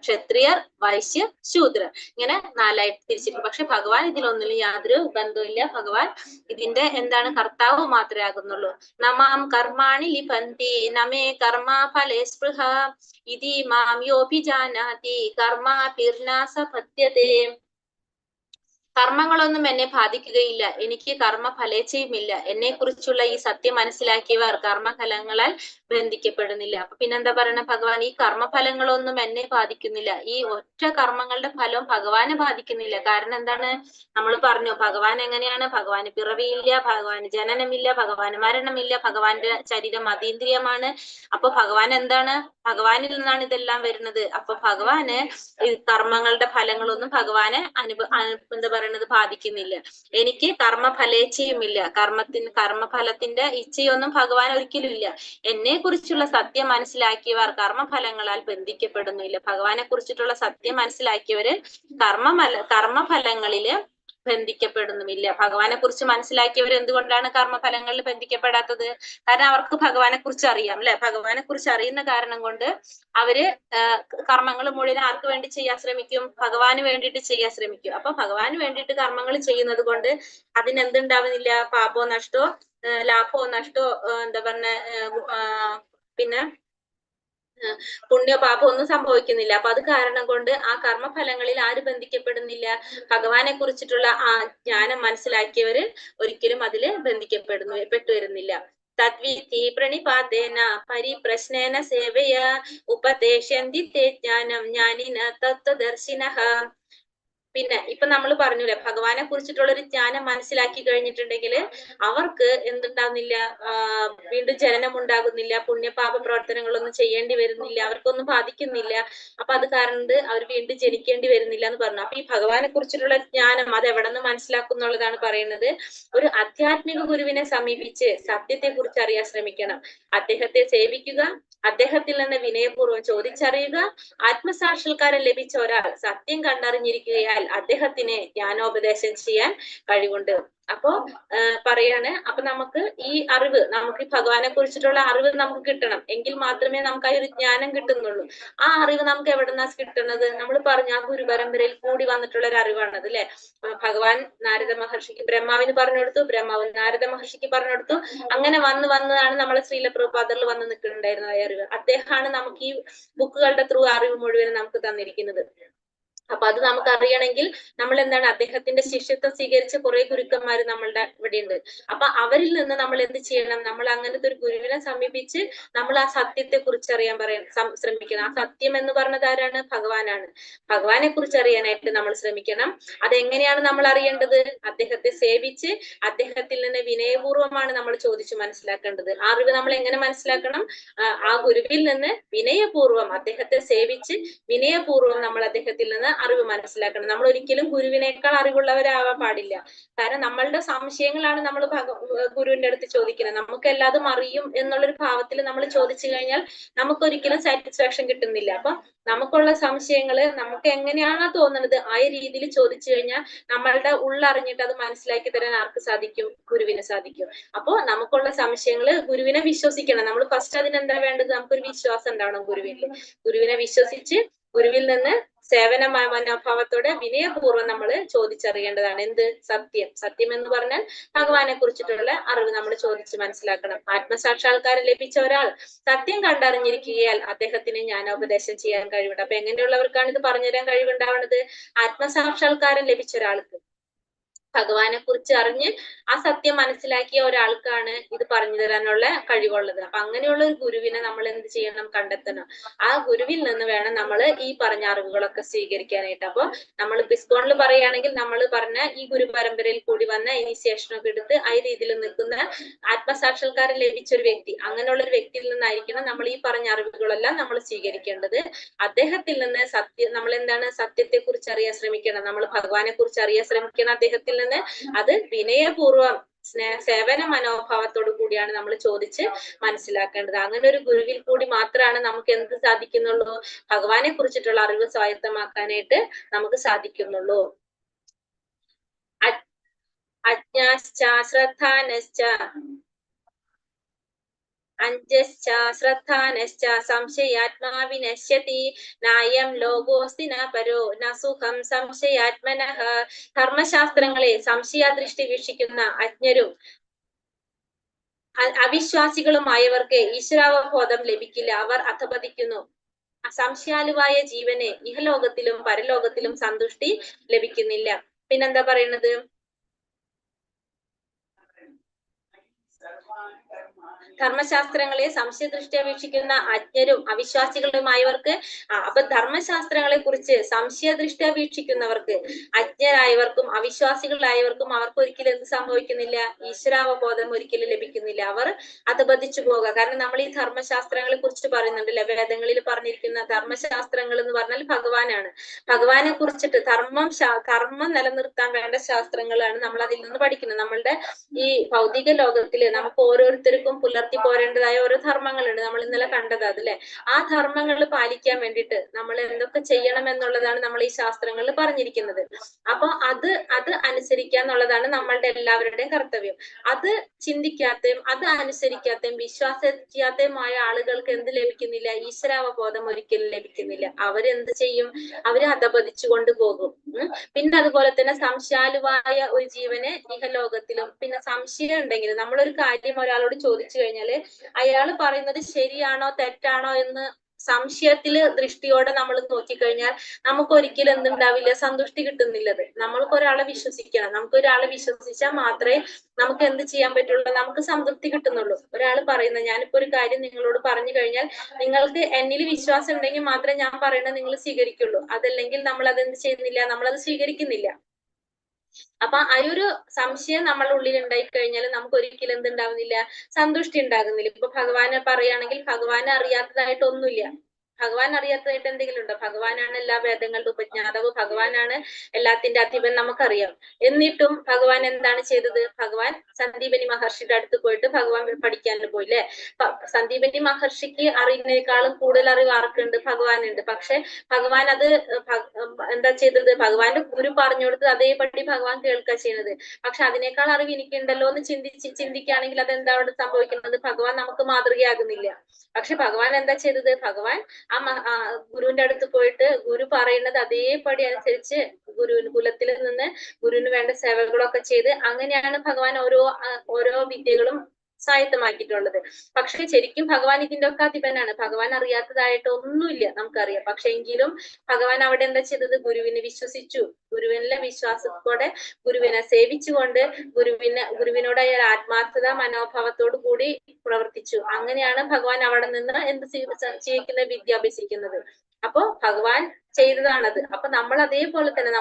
ക്ഷത്രിയർ, വൈശ്യർ, ശൂദ്രർ. ഇങ്ങനെ 4ആയിട്ട് തിരിച്ചിരിക്കും. പക്ഷെ ഭഗവാൻ ഇതിലൊന്നിലും യാതൊരു ബന്ധവുമില്ല. ഭഗവാൻ ഇതിന്റെ എന്താണ്? കർത്താവ് മാത്രമേ ആകുന്നുള്ളൂ. നമാം കർമാണി ലിപന്തി നമേ കർമ്മ ഫലേ സ്പൃഹ ഇതി മാം യോഭിജാനാതി കർമാഭിർനാസ പത്യതേ. കർമ്മങ്ങളൊന്നും എന്നെ ബാധിക്കുകയില്ല, എനിക്ക് കർമ്മ ഫലേച്ഛയുമില്ല. എന്നെ കുറിച്ചുള്ള ഈ സത്യം മനസ്സിലാക്കിയവർ കർമ്മഫലങ്ങളാൽ ബന്ധിക്കപ്പെടുന്നില്ല. അപ്പൊ പിന്നെന്താ പറയണ ഭഗവാൻ? ഈ കർമ്മഫലങ്ങളൊന്നും എന്നെ ബാധിക്കുന്നില്ല. ഈ ഒറ്റ കർമ്മങ്ങളുടെ ഫലവും ഭഗവാനെ ബാധിക്കുന്നില്ല. കാരണം എന്താണ്? നമ്മൾ പറഞ്ഞു ഭഗവാൻ എങ്ങനെയാണ്? ഭഗവാന് പിറവിയില്ല, ഭഗവാന് ജനനമില്ല, ഭഗവാന് മരണമില്ല, ഭഗവാന്റെ ശരീരം അതീന്ദ്രിയമാണ്. അപ്പൊ ഭഗവാൻ എന്താണ്? ഭഗവാനിൽ നിന്നാണ് ഇതെല്ലാം വരുന്നത്. അപ്പൊ ഭഗവാന് ഈ കർമ്മങ്ങളുടെ ഫലങ്ങളൊന്നും ഭഗവാനെ എന്താ പറയുന്നത്? ബാധിക്കുന്നില്ല. എനിക്ക് കർമ്മഫലേച്ഛയുമില്ല. കർമ്മഫലത്തിന്റെ ഇച്ഛയൊന്നും ഭഗവാൻ ഒരിക്കലും ഇല്ല. എന്നെ കുറിച്ചുള്ള സത്യം മനസ്സിലാക്കിയവർ കർമ്മഫലങ്ങളാൽ ബന്ധിക്കപ്പെടുന്നില്ല. ഭഗവാനെ കുറിച്ചിട്ടുള്ള സത്യം മനസ്സിലാക്കിയവര് കർമ്മഫലങ്ങളില് ബന്ധിക്കപ്പെടുന്നുമില്ല. ഭഗവാനെ കുറിച്ച് മനസ്സിലാക്കിയവർ എന്തുകൊണ്ടാണ് കർമ്മഫലങ്ങളിൽ ബന്ധിക്കപ്പെടാത്തത്? കാരണം അവർക്ക് ഭഗവാനെ കുറിച്ച് അറിയാം അല്ലെ. ഭഗവാനെ കുറിച്ച് അറിയുന്ന കാരണം കൊണ്ട് അവര് കർമ്മങ്ങൾ മുഴുവൻ ആർക്ക് വേണ്ടി ചെയ്യാൻ ശ്രമിക്കും? ഭഗവാന് വേണ്ടിയിട്ട് ചെയ്യാൻ ശ്രമിക്കും. അപ്പൊ ഭഗവാന് വേണ്ടിയിട്ട് കർമ്മങ്ങൾ ചെയ്യുന്നത് കൊണ്ട് അതിനെന്തുണ്ടാവുന്നില്ല? പാപോ നഷ്ടോ ലാഭോ നഷ്ടോ എന്താ പറഞ്ഞ പിന്നെ പുണ്യോ പാപം ഒന്നും സംഭവിക്കുന്നില്ല. അപ്പൊ അത് കാരണം കൊണ്ട് ആ കർമ്മഫലങ്ങളിൽ ആര് ബന്ധിക്കപ്പെടുന്നില്ല? ഭഗവാനെ കുറിച്ചിട്ടുള്ള ആ ജ്ഞാനം മനസ്സിലാക്കിയവര് ഒരിക്കലും അതില് പെട്ടുവരുന്നില്ല. തദ്വിധി പ്രണിപാതേന പരിപ്രശ്നേന സേവയ ഉപദേശന്തി തേ ജ്ഞാനം ജ്ഞാനിന തത്വദർശിനഃ. പിന്നെ ഇപ്പൊ നമ്മൾ പറഞ്ഞില്ലേ, ഭഗവാനെ കുറിച്ചിട്ടുള്ള ഒരു ജ്ഞാനം മനസ്സിലാക്കി കഴിഞ്ഞിട്ടുണ്ടെങ്കിൽ അവർക്ക് എന്തുണ്ടാകുന്നില്ല? വീണ്ടും ജനനം ഉണ്ടാകുന്നില്ല, പുണ്യപാപ പ്രവർത്തനങ്ങളൊന്നും ചെയ്യേണ്ടി വരുന്നില്ല, അവർക്കൊന്നും ബാധിക്കുന്നില്ല. അപ്പൊ അത് കാരണം അവർ വീണ്ടും ജനിക്കേണ്ടി വരുന്നില്ല എന്ന് പറഞ്ഞു. അപ്പൊ ഈ ഭഗവാനെ കുറിച്ചിട്ടുള്ള ജ്ഞാനം അത് എവിടെ നിന്ന് മനസ്സിലാക്കുന്നുള്ളതാണ് പറയുന്നത്. ഒരു ആധ്യാത്മിക ഗുരുവിനെ സമീപിച്ച് സത്യത്തെ കുറിച്ച് അറിയാൻ ശ്രമിക്കണം. അദ്ദേഹത്തെ സേവിക്കുക, അദ്ദേഹത്തിൽ നിന്ന് വിനയപൂർവ്വം ചോദിച്ചറിയുക. ആത്മസാക്ഷാത്കാരം ലഭിച്ച ഒരാൾ സത്യം കണ്ടറിഞ്ഞിരിക്കുകയാൽ അദ്ദേഹത്തിന് ജ്ഞാനോപദേശം ചെയ്യാൻ കഴിവുണ്ട്. അപ്പോ പറയാണ്, അപ്പൊ നമുക്ക് ഈ അറിവ്, നമുക്ക് ഈ ഭഗവാനെ കുറിച്ചിട്ടുള്ള അറിവ് നമുക്ക് കിട്ടണം എങ്കിൽ മാത്രമേ നമുക്ക് ആ ഒരു ജ്ഞാനം കിട്ടുന്നുള്ളൂ. ആ അറിവ് നമുക്ക് എവിടെന്നാ കിട്ടുന്നത്? നമ്മൾ പറഞ്ഞ ആ ഗുരുപരമ്പരയിൽ കൂടി വന്നിട്ടുള്ള ഒരു അറിവാണത് അല്ലെ. ഭഗവാൻ നാരദ മഹർഷിക്ക് ബ്രഹ്മാവിന് പറഞ്ഞു കൊടുത്തു, ബ്രഹ്മാവ് നാരദ മഹർഷിക്ക് പറഞ്ഞു കൊടുത്തു. അങ്ങനെ വന്നതാണ് നമ്മളെ ശ്രീല പ്രഭുപാദറിൽ വന്ന് നിൽക്കുന്നുണ്ടായിരുന്ന ആ അറിവ്. അദ്ദേഹമാണ് നമുക്ക് ഈ ബുക്കുകളുടെ ത്രൂ അറിവ് മുഴുവൻ നമുക്ക് തന്നിരിക്കുന്നത്. അപ്പൊ അത് നമുക്ക് അറിയണമെങ്കിൽ നമ്മൾ എന്താണ്, അദ്ദേഹത്തിന്റെ ശിഷ്യത്വം സ്വീകരിച്ച കുറെ ഗുരുക്കന്മാർ നമ്മളുടെ ഇവിടെ ഉണ്ട്. അപ്പൊ അവരിൽ നിന്ന് നമ്മൾ എന്ത് ചെയ്യണം? നമ്മൾ അങ്ങനത്തെ ഒരു ഗുരുവിനെ സമീപിച്ച് നമ്മൾ ആ സത്യത്തെ കുറിച്ച് അറിയാൻ ശ്രമിക്കണം. ആ സത്യം എന്ന് പറഞ്ഞത് ആരാണ്? ഭഗവാനാണ്. ഭഗവാനെ കുറിച്ച് അറിയാനായിട്ട് നമ്മൾ ശ്രമിക്കണം. അതെങ്ങനെയാണ് നമ്മൾ അറിയേണ്ടത്? അദ്ദേഹത്തെ സേവിച്ച് അദ്ദേഹത്തിൽ നിന്ന് വിനയപൂർവ്വമാണ് നമ്മൾ ചോദിച്ചു മനസ്സിലാക്കേണ്ടത്. ആ അറിവ് നമ്മൾ എങ്ങനെ മനസ്സിലാക്കണം? ആ ഗുരുവിൽ നിന്ന് വിനയപൂർവ്വം, അദ്ദേഹത്തെ സേവിച്ച് വിനയപൂർവ്വം നമ്മൾ അദ്ദേഹത്തിൽ നിന്ന് അറിവ് മനസ്സിലാക്കണം. നമ്മൾ ഒരിക്കലും ഗുരുവിനേക്കാൾ അറിവുള്ളവരാവാൻ പാടില്ല. കാരണം നമ്മളുടെ സംശയങ്ങളാണ് നമ്മൾ ഗുരുവിന്റെ അടുത്ത് ചോദിക്കുന്നത്. നമുക്ക് എല്ലാതും അറിയും എന്നുള്ളൊരു ഭാവത്തിൽ നമ്മൾ ചോദിച്ചു കഴിഞ്ഞാൽ നമുക്കൊരിക്കലും സാറ്റിസ്ഫാക്ഷൻ കിട്ടുന്നില്ല. അപ്പൊ നമുക്കുള്ള സംശയങ്ങള് നമുക്ക് എങ്ങനെയാണോ തോന്നുന്നത് ആ രീതിയിൽ ചോദിച്ചു കഴിഞ്ഞാൽ നമ്മളുടെ ഉള്ളറിഞ്ഞിട്ട് അത് മനസ്സിലാക്കി തരാൻ ആർക്ക് സാധിക്കും? ഗുരുവിന് സാധിക്കും. അപ്പോ നമുക്കുള്ള സംശയങ്ങള് ഗുരുവിനെ വിശ്വസിക്കണം. നമ്മൾ ഫസ്റ്റ് അതിനെന്താ വേണ്ടത്? നമുക്കൊരു വിശ്വാസം ഉണ്ടാവണം ഗുരുവിൽ. ഗുരുവിനെ വിശ്വസിച്ച് ഗുരുവിൽ നിന്ന് സേവന മനോഭാവത്തോടെ വിനയപൂർവ്വം നമ്മൾ ചോദിച്ചറിയേണ്ടതാണ്. എന്ത്? സത്യം. സത്യം എന്ന് പറഞ്ഞാൽ ഭഗവാനെ കുറിച്ചിട്ടുള്ള അറിവ് നമ്മൾ ചോദിച്ച് മനസ്സിലാക്കണം. ആത്മസാക്ഷാത്കാരം ലഭിച്ച ഒരാൾ സത്യം കണ്ടറിഞ്ഞിരിക്കുകയാൽ അദ്ദേഹത്തിന് ജ്ഞാനോപദേശം ചെയ്യാൻ കഴിവുണ്ട്. അപ്പൊ എങ്ങനെയുള്ളവർക്കാണ് ഇത് പറഞ്ഞുതരാൻ കഴിവുണ്ടാവുന്നത്? ആത്മസാക്ഷാത്കാരം ലഭിച്ച ഒരാൾക്ക്, ഭഗവാനെ കുറിച്ച് അറിഞ്ഞ് ആ സത്യം മനസ്സിലാക്കിയ ഒരാൾക്കാണ് ഇത് പറഞ്ഞു തരാനുള്ള കഴിവുള്ളത്. അപ്പൊ അങ്ങനെയുള്ള ഒരു ഗുരുവിനെ നമ്മൾ എന്ത് ചെയ്യണം? കണ്ടെത്തണം. ആ ഗുരുവിൽ നിന്ന് വേണം നമ്മൾ ഈ പറഞ്ഞ അറിവുകളൊക്കെ സ്വീകരിക്കാനായിട്ട്. അപ്പൊ നമ്മൾ ബിസ്കോണിൽ പറയുകയാണെങ്കിൽ നമ്മൾ പറഞ്ഞ ഈ ഗുരു പരമ്പരയിൽ കൂടി വന്ന ഇനീഷ്യേഷനൊക്കെ എടുത്ത് ആ രീതിയിൽ നിൽക്കുന്ന ആത്മസാക്ഷാത്കാരം ലഭിച്ച ഒരു വ്യക്തി, അങ്ങനെയുള്ള ഒരു വ്യക്തിയിൽ നിന്നായിരിക്കണം നമ്മൾ ഈ പറഞ്ഞ അറിവുകളെല്ലാം നമ്മൾ സ്വീകരിക്കേണ്ടത്. അദ്ദേഹത്തിൽ നിന്ന് നമ്മൾ എന്താണ്? സത്യത്തെ കുറിച്ച് അറിയാൻ ശ്രമിക്കണം. നമ്മൾ ഭഗവാനെ കുറിച്ച് അറിയാൻ ശ്രമിക്കണം അദ്ദേഹത്തിൽ നിന്ന്. അത് വിനയപൂർവ്വം സേവന മനോഭാവത്തോടു കൂടിയാണ് നമ്മൾ ചോദിച്ച് മനസ്സിലാക്കേണ്ടത്. അങ്ങനെ ഒരു ഗുരുവിൽ കൂടി മാത്രമാണ് നമുക്ക് എന്ത് സാധിക്കുന്നുള്ളൂ? ഭഗവാനെ കുറിച്ചിട്ടുള്ള അറിവ് സ്വായത്തമാക്കാനായിട്ട് നമുക്ക് സാധിക്കുന്നുള്ളൂ. അജ്ഞാശ്ച ശ്രദ്ധാനശ്ച അഞ്ജശ്ച ശ്രദ്ധാനശ്ച സംശയാത്മാ വിനശ്യതി നായം ലോകോസ്തി ന പരോ ന സുഖം സംശയാത്മനഃ. ധർമ്മശാസ്ത്രങ്ങളെ സംശയാദൃഷ്ടി വീക്ഷിക്കുന്ന അജ്ഞരും അവിശ്വാസികളുമായവർക്ക് ഈശ്വരാവബോധം ലഭിക്കില്ല. അവർ അധപതിക്കുന്നു. സംശയാലുവായ ജീവന് ഇഹലോകത്തിലും പരലോകത്തിലും സന്തുഷ്ടി ലഭിക്കുന്നില്ല. പിന്നെന്താ പറയുന്നത്? ധർമ്മശാസ്ത്രങ്ങളെ സംശയദൃഷ്ടിയ വീക്ഷിക്കുന്ന അജ്ഞരും അവിശ്വാസികളുമായവർക്ക്, അപ്പൊ ധർമ്മശാസ്ത്രങ്ങളെ കുറിച്ച് സംശയദൃഷ്ടിയ വീക്ഷിക്കുന്നവർക്ക്, അജ്ഞരായവർക്കും അവിശ്വാസികളായവർക്കും അവർക്ക് ഒരിക്കലും എന്ത് സംഭവിക്കുന്നില്ല? ഈശ്വരാവബോധം ഒരിക്കലും ലഭിക്കുന്നില്ല. അവർ അധപതിച്ചു പോകുക. കാരണം നമ്മൾ ഈ ധർമ്മശാസ്ത്രങ്ങളെ കുറിച്ച് പറയുന്നുണ്ടല്ലോ, വേദങ്ങളിൽ പറഞ്ഞിരിക്കുന്ന ധർമ്മശാസ്ത്രങ്ങൾ എന്ന് പറഞ്ഞാൽ ഭഗവാനാണ്. ഭഗവാനെ കുറിച്ചിട്ട് ധർമ്മം നിലനിർത്താൻ വേണ്ട ശാസ്ത്രങ്ങളാണ് നമ്മൾ അതിൽ നിന്ന് പഠിക്കുന്നത്. നമ്മളുടെ ഈ ഭൗതിക ലോകത്തില് നമുക്ക് ഓരോരുത്തർക്കും പുലർത്തേണ്ട നടത്തി പോരേണ്ടതായ ഓരോ ധർമ്മങ്ങളുണ്ട്. നമ്മൾ ഇന്നലെ കണ്ടത് അതല്ലേ. ആ ധർമ്മങ്ങൾ പാലിക്കാൻ വേണ്ടിയിട്ട് നമ്മൾ എന്തൊക്കെ ചെയ്യണം എന്നുള്ളതാണ് നമ്മൾ ഈ ശാസ്ത്രങ്ങളിൽ പറഞ്ഞിരിക്കുന്നത്. അപ്പൊ അത് അനുസരിക്കുക എന്നുള്ളതാണ് നമ്മളുടെ എല്ലാവരുടെയും കർത്തവ്യം. അത് ചിന്തിക്കാത്തയും അത് അനുസരിക്കാത്തയും വിശ്വാസിക്കാത്തയുമായ ആളുകൾക്ക് എന്ത് ലഭിക്കുന്നില്ല? ഈശ്വരാവബോധം ഒരിക്കലും ലഭിക്കുന്നില്ല. അവരെന്ത് ചെയ്യും? അവര് അധപതിച്ചു കൊണ്ടുപോകും. പിന്നെ അതുപോലെ തന്നെ സംശയാലുവായ ഒരു ജീവന് ഇഹലോകത്തിലും. പിന്നെ സംശയം ഉണ്ടെങ്കിൽ നമ്മളൊരു കാര്യം ഒരാളോട് ചോദിച്ചു കഴിഞ്ഞാല് അയാൾ പറയുന്നത് ശരിയാണോ തെറ്റാണോ എന്ന് സംശയത്തില് ദൃഷ്ടിയോടെ നമ്മൾ നോക്കിക്കഴിഞ്ഞാൽ നമുക്ക് ഒരിക്കലും എന്തുണ്ടാവില്ല? സന്തുഷ്ടി കിട്ടുന്നില്ലത്. നമ്മൾക്ക് ഒരാളെ വിശ്വസിക്കണം. നമുക്ക് ഒരാളെ വിശ്വസിച്ചാൽ മാത്രമേ നമുക്ക് എന്ത് ചെയ്യാൻ പറ്റുള്ളൂ? നമുക്ക് സംതൃപ്തി കിട്ടുന്നുള്ളൂ. ഒരാൾ പറയുന്നത്, ഞാനിപ്പോ ഒരു കാര്യം നിങ്ങളോട് പറഞ്ഞു കഴിഞ്ഞാൽ നിങ്ങൾക്ക് എന്നിൽ വിശ്വാസം ഉണ്ടെങ്കിൽ മാത്രമേ ഞാൻ പറയുന്നത് നിങ്ങൾ സ്വീകരിക്കുള്ളൂ. അതല്ലെങ്കിൽ നമ്മൾ അതെന്ത് ചെയ്യുന്നില്ല? നമ്മളത് സ്വീകരിക്കുന്നില്ല. അപ്പൊ ആ ഒരു സംശയം നമ്മളുടെ ഉള്ളിൽ ഉണ്ടായി കഴിഞ്ഞാൽ നമുക്ക് ഒരിക്കലും എന്തുണ്ടാവുന്നില്ല? സന്തുഷ്ടി ഉണ്ടാകുന്നില്ല. ഇപ്പൊ ഭഗവാനെ പറയുകയാണെങ്കിൽ ഭഗവാനെ അറിയാത്തതായിട്ട് ഒന്നുമില്ല. ഭഗവാൻ അറിയാത്തതായിട്ട് എന്തെങ്കിലും ഉണ്ടോ? ഭഗവാനാണ് എല്ലാ വേദങ്ങളുടെ ഉപജ്ഞാതാവ്. ഭഗവാനാണ് എല്ലാത്തിന്റെ അധിപൻ, നമുക്കറിയാം. എന്നിട്ടും ഭഗവാൻ എന്താണ് ചെയ്തത്? ഭഗവാൻ സന്ദീപനി മഹർഷിയുടെ അടുത്ത് പോയിട്ട് ഭഗവാൻ പഠിക്കാൻ പോയില്ലേ? സന്ദീപനി മഹർഷിക്ക് അറിവിനേക്കാളും കൂടുതൽ അറിവ് ആർക്കുണ്ട്? ഭഗവാനുണ്ട്. പക്ഷെ ഭഗവാൻ അത് എന്താ ചെയ്തത്? ഭഗവാന്റെ ഗുരു പറഞ്ഞു കൊടുത്തത് അതേപടി ഭഗവാൻ കേൾക്കുക ചെയ്യുന്നത്. പക്ഷെ അതിനേക്കാൾ അറിവ് എനിക്കുണ്ടല്ലോ എന്ന് ചിന്തിക്കുകയാണെങ്കിൽ അതെന്താ അവിടെ സംഭവിക്കുന്നത്? ഭഗവാൻ നമുക്ക് മാതൃകയാകുന്നില്ല. പക്ഷെ ഭഗവാൻ എന്താ ചെയ്തത്? ഭഗവാൻ ഗുരുവിന്റെ അടുത്ത് പോയിട്ട് ഗുരു പറയുന്നത് അതേപടി അനുസരിച്ച് കുലത്തിൽ നിന്ന് ഗുരുവിന് വേണ്ട സേവകളൊക്കെ ചെയ്ത് അങ്ങനെയാണ് ഭഗവാൻ ഓരോ വിദ്യകളും സ്വായത്തമാക്കിയിട്ടുള്ളത്. പക്ഷെ ശരിക്കും ഭഗവാൻ ഇതിന്റെ ഒക്കെ അധിപനാണ്. ഭഗവാൻ അറിയാത്തതായിട്ട് ഒന്നുമില്ല, നമുക്കറിയാം. പക്ഷെ എങ്കിലും ഭഗവാൻ അവിടെ എന്താ ചെയ്തത്? ഗുരുവിനെ വിശ്വസിച്ചു. ഗുരുവിനെ വിശ്വാസത്തോടെ ഗുരുവിനെ സേവിച്ചുകൊണ്ട് ഗുരുവിനോട് ആത്മാർത്ഥത മനോഭാവത്തോടു കൂടി പ്രവർത്തിച്ചു. അങ്ങനെയാണ് ഭഗവാൻ അവിടെ നിന്ന് എന്ത് ചെയ്യിക്കുന്ന? വിദ്യ അഭ്യസിക്കുന്നത്. അപ്പോ ഭഗവാൻ ചെയ്തതാണത്. അപ്പൊ നമ്മൾ അതേപോലെ തന്നെ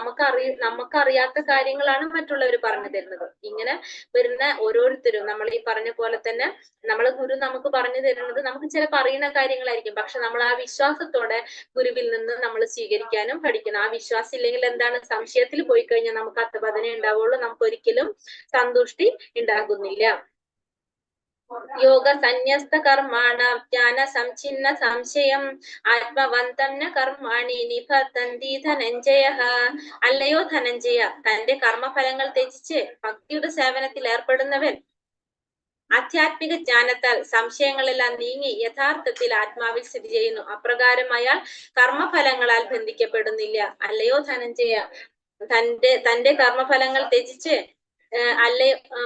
നമുക്കറിയാത്ത കാര്യങ്ങളാണ് മറ്റുള്ളവർ പറഞ്ഞു തരുന്നത്. ഇങ്ങനെ വരുന്ന ഓരോരുത്തരും നമ്മൾ ഈ പറഞ്ഞ പോലെ തന്നെ നമ്മളെ ഗുരു നമുക്ക് പറഞ്ഞു തരുന്നത് നമുക്ക് ചിലപ്പോൾ അറിയുന്ന കാര്യങ്ങളായിരിക്കും. പക്ഷെ നമ്മൾ ആ വിശ്വാസത്തോടെ ഗുരുവിൽ നിന്ന് നമ്മൾ സ്വീകരിക്കാനും പഠിക്കണം. ആ വിശ്വാസം ഇല്ലെങ്കിൽ എന്താണ്? സംശയത്തിൽ പോയി കഴിഞ്ഞാൽ നമുക്ക് അധപതനെ ഉണ്ടാവുള്ളൂ. നമുക്ക് ഒരിക്കലും സന്തുഷ്ടി ഉണ്ടാകുന്നില്ല. യോഗ സന്യസ്ത കർമാണ ജ്ഞാന സംഛിന്ന സംശയം ആത്മവന്തന്ന കർമാണി നിബന്ധന്തി ധനഞ്ജയ. അല്ലയോ ധനഞ്ജയ, തന്റെ കർമ്മഫലങ്ങൾ ത്യജിച്ച് ഭക്തിയുടെ സേവനത്തിൽ ഏർപ്പെടുന്നവൻ ആധ്യാത്മിക ജ്ഞാനത്താൽ സംശയങ്ങളെല്ലാം നീങ്ങി യഥാർത്ഥത്തിൽ ആത്മാവിൽ സ്ഥിതി ചെയ്യുന്നു. അപ്രകാരം അയാൾ കർമ്മഫലങ്ങളാൽ ബന്ധിക്കപ്പെടുന്നില്ല. അല്ലയോ ധനഞ്ജയ, തന്റെ കർമ്മഫലങ്ങൾ ത്യജിച്ച്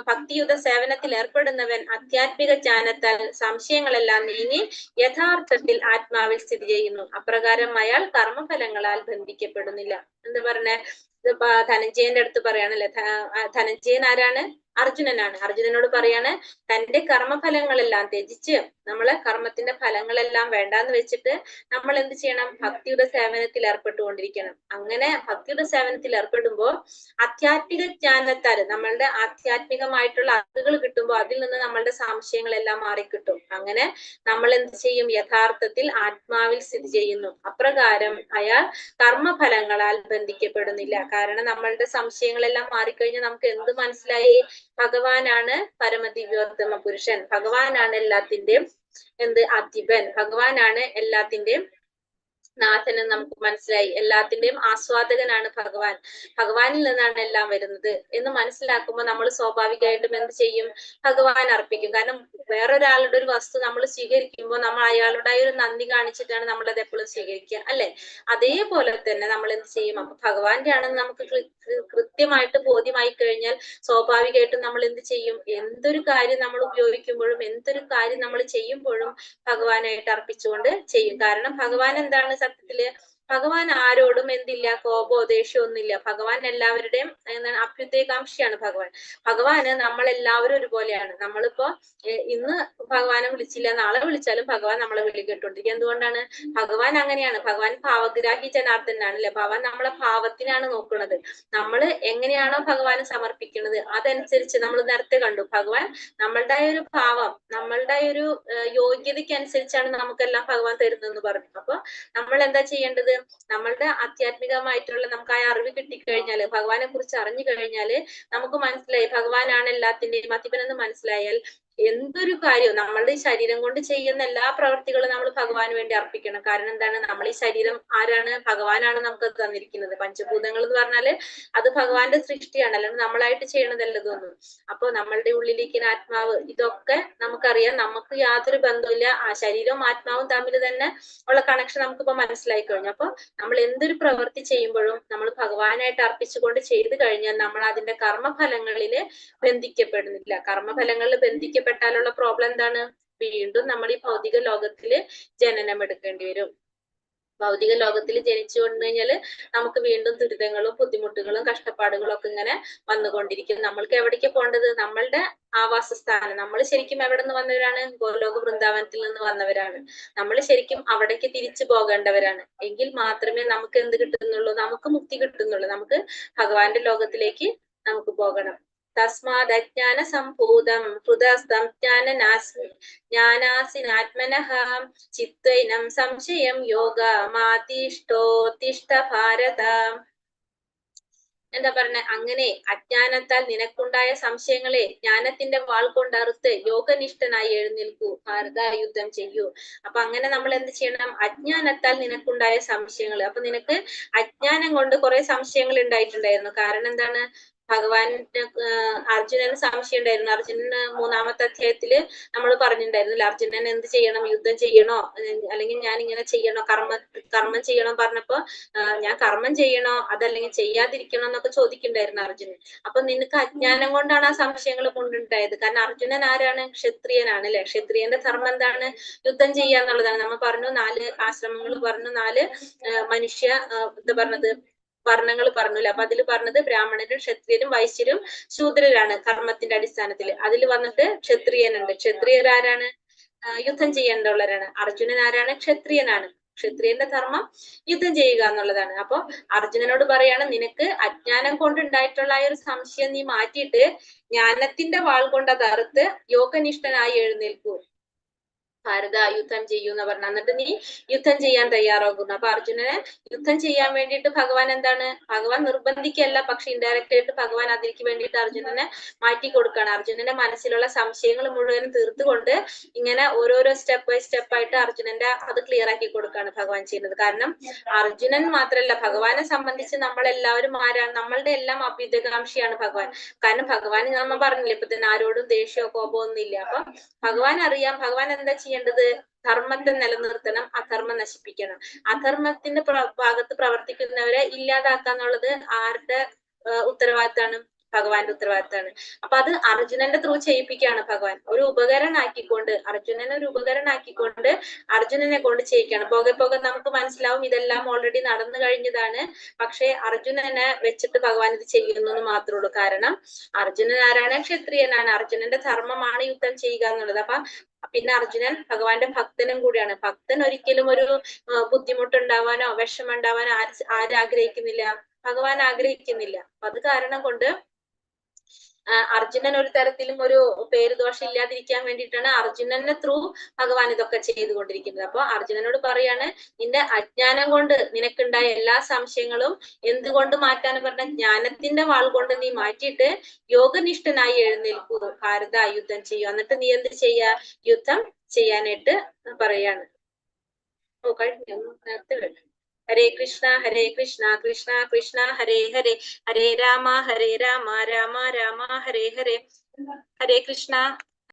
ഭക്തിയുത സേവനത്തിൽ ഏർപ്പെടുന്നവൻ ആധ്യാത്മിക ജ്ഞാനത്താൽ സംശയങ്ങളെല്ലാം നീങ്ങി യഥാർത്ഥത്തിൽ ആത്മാവിൽ സ്ഥിതി ചെയ്യുന്നു. അപ്രകാരം അയാൾ കർമ്മഫലങ്ങളാൽ ബന്ധിക്കപ്പെടുന്നില്ല. എന്താ പറഞ്ഞേ? ധനഞ്ജയന്റെ അടുത്ത് പറയാണല്ലേ. ധനഞ്ജയൻ ആരാണ്? അർജുനനാണ്. അർജുനനോട് പറയാണ്, തന്റെ കർമ്മഫലങ്ങളെല്ലാം ത്യജിച്ച് നമ്മളെ കർമ്മത്തിന്റെ ഫലങ്ങളെല്ലാം വേണ്ടാന്ന് വെച്ചിട്ട് നമ്മൾ എന്ത് ചെയ്യണം? ഭക്തിയുടെ സേവനത്തിൽ ഏർപ്പെട്ടുകൊണ്ടിരിക്കണം. അങ്ങനെ ഭക്തിയുടെ സേവനത്തിൽ ഏർപ്പെടുമ്പോൾ ആധ്യാത്മിക ജ്ഞാനത്താൽ നമ്മളുടെ ആധ്യാത്മികമായിട്ടുള്ള അറിവുകൾ കിട്ടുമ്പോൾ അതിൽ നിന്ന് നമ്മളുടെ സംശയങ്ങളെല്ലാം മാറിക്കിട്ടും. അങ്ങനെ നമ്മൾ എന്ത് ചെയ്യും? യഥാർത്ഥത്തിൽ ആത്മാവിൽ സ്ഥിതി ചെയ്യുന്നു. അപ്രകാരം അയാൾ കർമ്മഫലങ്ങളാൽ ബന്ധിക്കപ്പെടുന്നില്ല. കാരണം നമ്മളുടെ സംശയങ്ങളെല്ലാം മാറിക്കഴിഞ്ഞാൽ നമുക്ക് എന്ത് മനസ്സിലായി? ഭഗവാനാണ് പരമദിവ്യോത്തമ പുരുഷൻ. ഭഗവാനാണ് എല്ലാത്തിന്റെയും അധിപൻ. ഭഗവാനാണ് എല്ലാത്തിന്റെയും നാഥൻ എന്ന് നമുക്ക് മനസ്സിലായി. എല്ലാത്തിന്റെയും ആസ്വാദകനാണ് ഭഗവാൻ. ഭഗവാനിൽ നിന്നാണ് എല്ലാം വരുന്നത് എന്ന് മനസ്സിലാക്കുമ്പോൾ നമ്മൾ സ്വാഭാവികമായിട്ടും എന്ത് ചെയ്യും? ഭഗവാൻ അർപ്പിക്കും. കാരണം വേറൊരാളുടെ ഒരു വസ്തു നമ്മൾ സ്വീകരിക്കുമ്പോൾ നമ്മൾ അയാളുടെ ഒരു നന്ദി കാണിച്ചിട്ടാണ് നമ്മൾ അത് എപ്പോഴും സ്വീകരിക്കുക, അല്ലെ? അതേപോലെ തന്നെ നമ്മൾ എന്ത് ചെയ്യും? അപ്പൊ ഭഗവാന്റെ ആണെന്ന് നമുക്ക് കൃത്യമായിട്ട് ബോധ്യമായി കഴിഞ്ഞാൽ സ്വാഭാവികമായിട്ടും നമ്മൾ എന്ത് ചെയ്യും? എന്തൊരു കാര്യം നമ്മൾ ഉപയോഗിക്കുമ്പോഴും എന്തൊരു കാര്യം നമ്മൾ ചെയ്യുമ്പോഴും ഭഗവാനായിട്ട് അർപ്പിച്ചുകൊണ്ട് ചെയ്യും. കാരണം ഭഗവാൻ എന്താണ്? സത്യത്തില് ഭഗവാൻ ആരോടും എന്തില്ല? കോപോ ദേഷ്യമോ ഒന്നുമില്ല. ഭഗവാൻ എല്ലാവരുടെയും എന്താണ്? അഭ്യുദയകാംക്ഷിയാണ് ഭഗവാൻ. ഭഗവാന് നമ്മളെല്ലാവരും ഒരുപോലെയാണ്. നമ്മളിപ്പോ ഇന്ന് ഭഗവാനെ വിളിച്ചില്ല, നാളെ വിളിച്ചാലും ഭഗവാൻ നമ്മളെ വിളി കേട്ടോണ്ടിരിക്കും. എന്തുകൊണ്ടാണ്? ഭഗവാൻ അങ്ങനെയാണ്. ഭഗവാൻ ഭാവഗ്രാഹി ജനാർദ്ദനാണ്, അല്ലെ? ഭഗവാൻ നമ്മളെ ഭാവത്തിനാണ് നോക്കുന്നത്. നമ്മൾ എങ്ങനെയാണോ ഭഗവാന് സമർപ്പിക്കുന്നത് അതനുസരിച്ച് നമ്മൾ നേരത്തെ കണ്ടു, ഭഗവാൻ നമ്മളുടെ ഒരു ഭാവം, നമ്മളുടെ ഒരു യോഗ്യതയ്ക്ക് അനുസരിച്ചാണ് നമുക്കെല്ലാം ഭഗവാൻ തരുന്നതെന്ന് പറഞ്ഞു. അപ്പൊ നമ്മൾ എന്താ ചെയ്യേണ്ടത്? നമ്മളുടെ ആധ്യാത്മികമായിട്ടുള്ള നമുക്ക് ആ അറിവ് കിട്ടിക്കഴിഞ്ഞാല്, ഭഗവാനെ കുറിച്ച് അറിഞ്ഞു കഴിഞ്ഞാല് നമുക്ക് മനസ്സിലായി ഭഗവാനാണ് എല്ലാത്തിന്റെയും അധിപൻ എന്ന് മനസ്സിലായാൽ എന്തൊരു കാര്യവും നമ്മളുടെ ഈ ശരീരം കൊണ്ട് ചെയ്യുന്ന എല്ലാ പ്രവർത്തികളും നമ്മൾ ഭഗവാന് വേണ്ടി അർപ്പിക്കണം. കാരണം എന്താണ്, നമ്മൾ ഈ ശരീരം ആരാണ്? ഭഗവാനാണ് നമുക്ക് തന്നിരിക്കുന്നത്. പഞ്ചഭൂതങ്ങൾ എന്ന് പറഞ്ഞാല് അത് ഭഗവാന്റെ സൃഷ്ടിയാണ്, അല്ലാണ്ട് നമ്മളായിട്ട് ചെയ്യണതല്ല ഇതൊന്നും. അപ്പൊ നമ്മളുടെ ഉള്ളിലിരിക്കുന്ന ആത്മാവ്, ഇതൊക്കെ നമുക്കറിയാം, നമുക്ക് യാതൊരു ബന്ധവുമില്ല. ആ ശരീരവും ആത്മാവും തമ്മിൽ തന്നെ ഉള്ള കണക്ഷൻ നമുക്കിപ്പോ മനസ്സിലായി കഴിഞ്ഞു. അപ്പൊ നമ്മൾ എന്തൊരു പ്രവൃത്തി ചെയ്യുമ്പോഴും നമ്മൾ ഭഗവാനായിട്ട് അർപ്പിച്ചുകൊണ്ട് ചെയ്തു കഴിഞ്ഞാൽ നമ്മൾ അതിന്റെ കർമ്മഫലങ്ങളില് ബന്ധിക്കപ്പെടുന്നില്ല. കർമ്മഫലങ്ങളിൽ ബന്ധിക്കപ്പെട്ടാലുള്ള പ്രോബ്ലം എന്താണ്? വീണ്ടും നമ്മൾ ഈ ഭൗതിക ലോകത്തില് ജനനം എടുക്കേണ്ടി വരും. ഭൗതിക ലോകത്തിൽ ജനിച്ചു കൊണ്ടു കഴിഞ്ഞാല് നമുക്ക് വീണ്ടും ദുരിതങ്ങളും ബുദ്ധിമുട്ടുകളും കഷ്ടപ്പാടുകളും ഒക്കെ ഇങ്ങനെ വന്നുകൊണ്ടിരിക്കും. നമ്മൾക്ക് എവിടേക്ക് പോകേണ്ടത്? നമ്മളുടെ ആവാസസ്ഥാനം. നമ്മൾ ശരിക്കും എവിടെ നിന്ന് വന്നവരാണ്? ഗോലോക വൃന്ദാവനത്തിൽ നിന്ന് വന്നവരാണ്. നമ്മൾ ശരിക്കും അവിടേക്ക് തിരിച്ചു പോകേണ്ടവരാണ്. എങ്കിൽ മാത്രമേ നമുക്ക് എന്ത് കിട്ടുന്നുള്ളൂ? നമുക്ക് മുക്തി കിട്ടുന്നുള്ളൂ. നമുക്ക് ഭഗവാന്റെ ലോകത്തിലേക്ക് നമുക്ക് പോകണം. തസ്മാത് അജ്ഞാന സംഭൂതം ഹൃദസ്തം ജ്ഞാനാസിനാത്മനഃ ചിത്വൈനം സംശയം യോഗ മാതിഷ്ഠോത്തിഷ്ഠ ഭാരത. എന്താ പറഞ്ഞ? അങ്ങനെ അജ്ഞാനത്താൽ നിനക്കുണ്ടായ സംശയങ്ങളെ ജ്ഞാനത്തിന്റെ വാൾ കൊണ്ട് അറുത്ത് യോഗനിഷ്ഠനായി എഴുന്നേൽക്കൂ, ഭാരത യുദ്ധം ചെയ്യൂ. അപ്പൊ അങ്ങനെ നമ്മൾ എന്ത് ചെയ്യണം? അജ്ഞാനത്താൽ നിനക്കുണ്ടായ സംശയങ്ങൾ. അപ്പൊ നിനക്ക് അജ്ഞാനം കൊണ്ട് കുറെ സംശയങ്ങൾ ഉണ്ടായിട്ടുണ്ടായിരുന്നു. കാരണം എന്താണ്? ഭഗവാന് അർജുനന് സംശയം ഉണ്ടായിരുന്നു. അർജുനന് 3-ാമത്തെ അധ്യായത്തില് നമ്മൾ പറഞ്ഞിട്ടുണ്ടായിരുന്നില്ല, അർജുനൻ എന്ത് ചെയ്യണം? യുദ്ധം ചെയ്യണോ, അല്ലെങ്കിൽ ഞാൻ ഇങ്ങനെ ചെയ്യണോ, കർമ്മം ചെയ്യണോ പറഞ്ഞപ്പോ ഞാൻ കർമ്മം ചെയ്യണോ അതല്ലെങ്കിൽ ചെയ്യാതിരിക്കണോ എന്നൊക്കെ ചോദിക്കണ്ടായിരുന്നു അർജുനൻ. അപ്പൊ നിനക്ക് അജ്ഞാനം കൊണ്ടാണ് ആ സംശയങ്ങൾ കൊണ്ടുണ്ടായത്. കാരണം അർജുനൻ ആരാണ്? ക്ഷത്രിയനാണ് അല്ലെ? ക്ഷത്രിയന്റെ ധർമ്മം എന്താണ്? യുദ്ധം ചെയ്യാന്നുള്ളതാണ്. നമ്മൾ പറഞ്ഞു 4 ആശ്രമങ്ങൾ പറഞ്ഞു, 4 മനുഷ്യ എന്താ പറഞ്ഞത്, വർണ്ണങ്ങൾ പറഞ്ഞില്ല. അപ്പൊ അതിൽ പറഞ്ഞത് ബ്രാഹ്മണരും ക്ഷത്രിയരും വൈശ്യരും ശൂദ്രരാണ് കർമ്മത്തിന്റെ അടിസ്ഥാനത്തിൽ. അതിൽ വന്നിട്ട് ക്ഷത്രിയനുണ്ട്. ക്ഷത്രിയർ ആരാണ്? യുദ്ധം ചെയ്യേണ്ടവരാണ്. അർജുനൻ ആരാണ്? ക്ഷത്രിയനാണ്. ക്ഷത്രിയന്റെ ധർമ്മം യുദ്ധം ചെയ്യുക എന്നുള്ളതാണ്. അപ്പൊ അർജുനനോട് പറയാണ്, നിനക്ക് അജ്ഞാനം കൊണ്ടുണ്ടായിട്ടുള്ള ആ ഒരു സംശയം നീ മാറ്റിയിട്ട് ജ്ഞാനത്തിന്റെ വാൾ കൊണ്ട് അത് അറുത്ത് യോഗനിഷ്ഠനായി എഴുന്നേൽക്കൂ, ഭാരത യുദ്ധം ചെയ്യൂ എന്ന് പറഞ്ഞു. എന്നിട്ട് നീ യുദ്ധം ചെയ്യാൻ തയ്യാറാകുന്നു. അപ്പൊ അർജുനനെ യുദ്ധം ചെയ്യാൻ വേണ്ടിയിട്ട് ഭഗവാൻ എന്താണ്? ഭഗവാൻ നിർബന്ധിക്കല്ല, പക്ഷെ ഇൻഡയറക്റ്റ് ആയിട്ട് ഭഗവാൻ അതിലേക്ക് വേണ്ടിയിട്ട് അർജുനനെ മാറ്റി കൊടുക്കുകയാണ്. അർജുനന്റെ മനസ്സിലുള്ള സംശയങ്ങൾ മുഴുവൻ തീർത്തുകൊണ്ട് ഇങ്ങനെ ഓരോരോ സ്റ്റെപ്പ് ബൈ സ്റ്റെപ്പ് ആയിട്ട് അർജുനന്റെ അത് ക്ലിയർ ആക്കി കൊടുക്കുകയാണ് ഭഗവാൻ ചെയ്യുന്നത്. കാരണം അർജുനൻ മാത്രല്ല, ഭഗവാനെ സംബന്ധിച്ച് നമ്മളെല്ലാവരും ആരാണ്? നമ്മളുടെ എല്ലാം അഭ്യുദയകാംക്ഷിയാണ് ഭഗവാൻ. കാരണം ഭഗവാൻ നമ്മൾ പറഞ്ഞില്ലേ ഇപ്പൊ തന്നെ, ആരോടും ദേഷ്യമോ കോപമോ ഒന്നും ഇല്ല. അപ്പൊ ഭഗവാൻ അറിയാം ഭഗവാൻ എന്താ ചെയ്യേണ്ടത്? ധർമ്മത്തെ നിലനിർത്തണം, അധർമ്മം നശിപ്പിക്കണം. അധർമ്മത്തിന്റെ ഭാഗത്ത് പ്രവർത്തിക്കുന്നവരെ ഇല്ലാതാക്കാന്നുള്ളത് ആരുടെ ഉത്തരവാദിത്തമാണ്? ഭഗവാന്റെ ഉത്തരവാദിത്തമാണ്. അപ്പൊ അത് അർജുനന്റെ ത്രൂ ചെയ്യിപ്പിക്കുകയാണ് ഭഗവാൻ. ഒരു ഉപകരണാക്കിക്കൊണ്ട്, അർജുനനെ ഒരു ഉപകരണാക്കിക്കൊണ്ട് അർജുനനെ കൊണ്ട് ചെയ്യിക്കുകയാണ്. പോകെ പോകെ നമുക്ക് മനസ്സിലാവും ഇതെല്ലാം ഓൾറെഡി നടന്നു കഴിഞ്ഞതാണ്. പക്ഷെ അർജുനനെ വെച്ചിട്ട് ഭഗവാൻ ഇത് ചെയ്യുന്നു എന്ന് മാത്രമേ ഉള്ളൂ. കാരണം അർജുനൻ ആരാണ്? ക്ഷത്രിയനാണ്. അർജുനന്റെ ധർമ്മമാണ് യുദ്ധം ചെയ്യുക എന്നുള്ളത്. അപ്പൊ പിന്നെ അർജുനൻ ഭഗവാന്റെ ഭക്തനും കൂടിയാണ്. ഭക്തൻ ഒരിക്കലും ഒരു ബുദ്ധിമുട്ടുണ്ടാവാനോ വിഷമം ഉണ്ടാവാനോ ആരാഗ്രഹിക്കുന്നില്ല? ഭഗവാൻ ആഗ്രഹിക്കുന്നില്ല. അപ്പൊ അത് കാരണം കൊണ്ട് അർജുനൻ ഒരു തരത്തിലും ഒരു പേരുദോഷം ഇല്ലാതിരിക്കാൻ വേണ്ടിയിട്ടാണ് അർജുനന്റെ ത്രൂ ഭഗവാൻ ഇതൊക്കെ ചെയ്തുകൊണ്ടിരിക്കുന്നത്. അപ്പൊ അർജുനനോട് പറയാണ്, നിന്റെ അജ്ഞാനം കൊണ്ട് നിനക്കുണ്ടായ എല്ലാ സംശയങ്ങളും എന്തുകൊണ്ട് മാറ്റാന്ന് പറഞ്ഞ ജ്ഞാനത്തിന്റെ വാൾ കൊണ്ട് നീ മാറ്റിയിട്ട് യോഗനിഷ്ഠനായി എഴുന്നേൽക്കൂ, ഭാരത യുദ്ധം ചെയ്യൂ. എന്നിട്ട് നീ എന്ത് ചെയ്യാ? യുദ്ധം ചെയ്യാനായിട്ട് പറയാണ്. ഓ കഴിഞ്ഞു, നേരത്തെ വേണം. ഹരേ കൃഷ്ണ കൃഷ്ണ കൃഷ്ണ ഹരേ ഹരേ, ഹരേ രാമ രാമ രാമ ഹരേ ഹരേ. ഹരേ കൃഷ്ണ.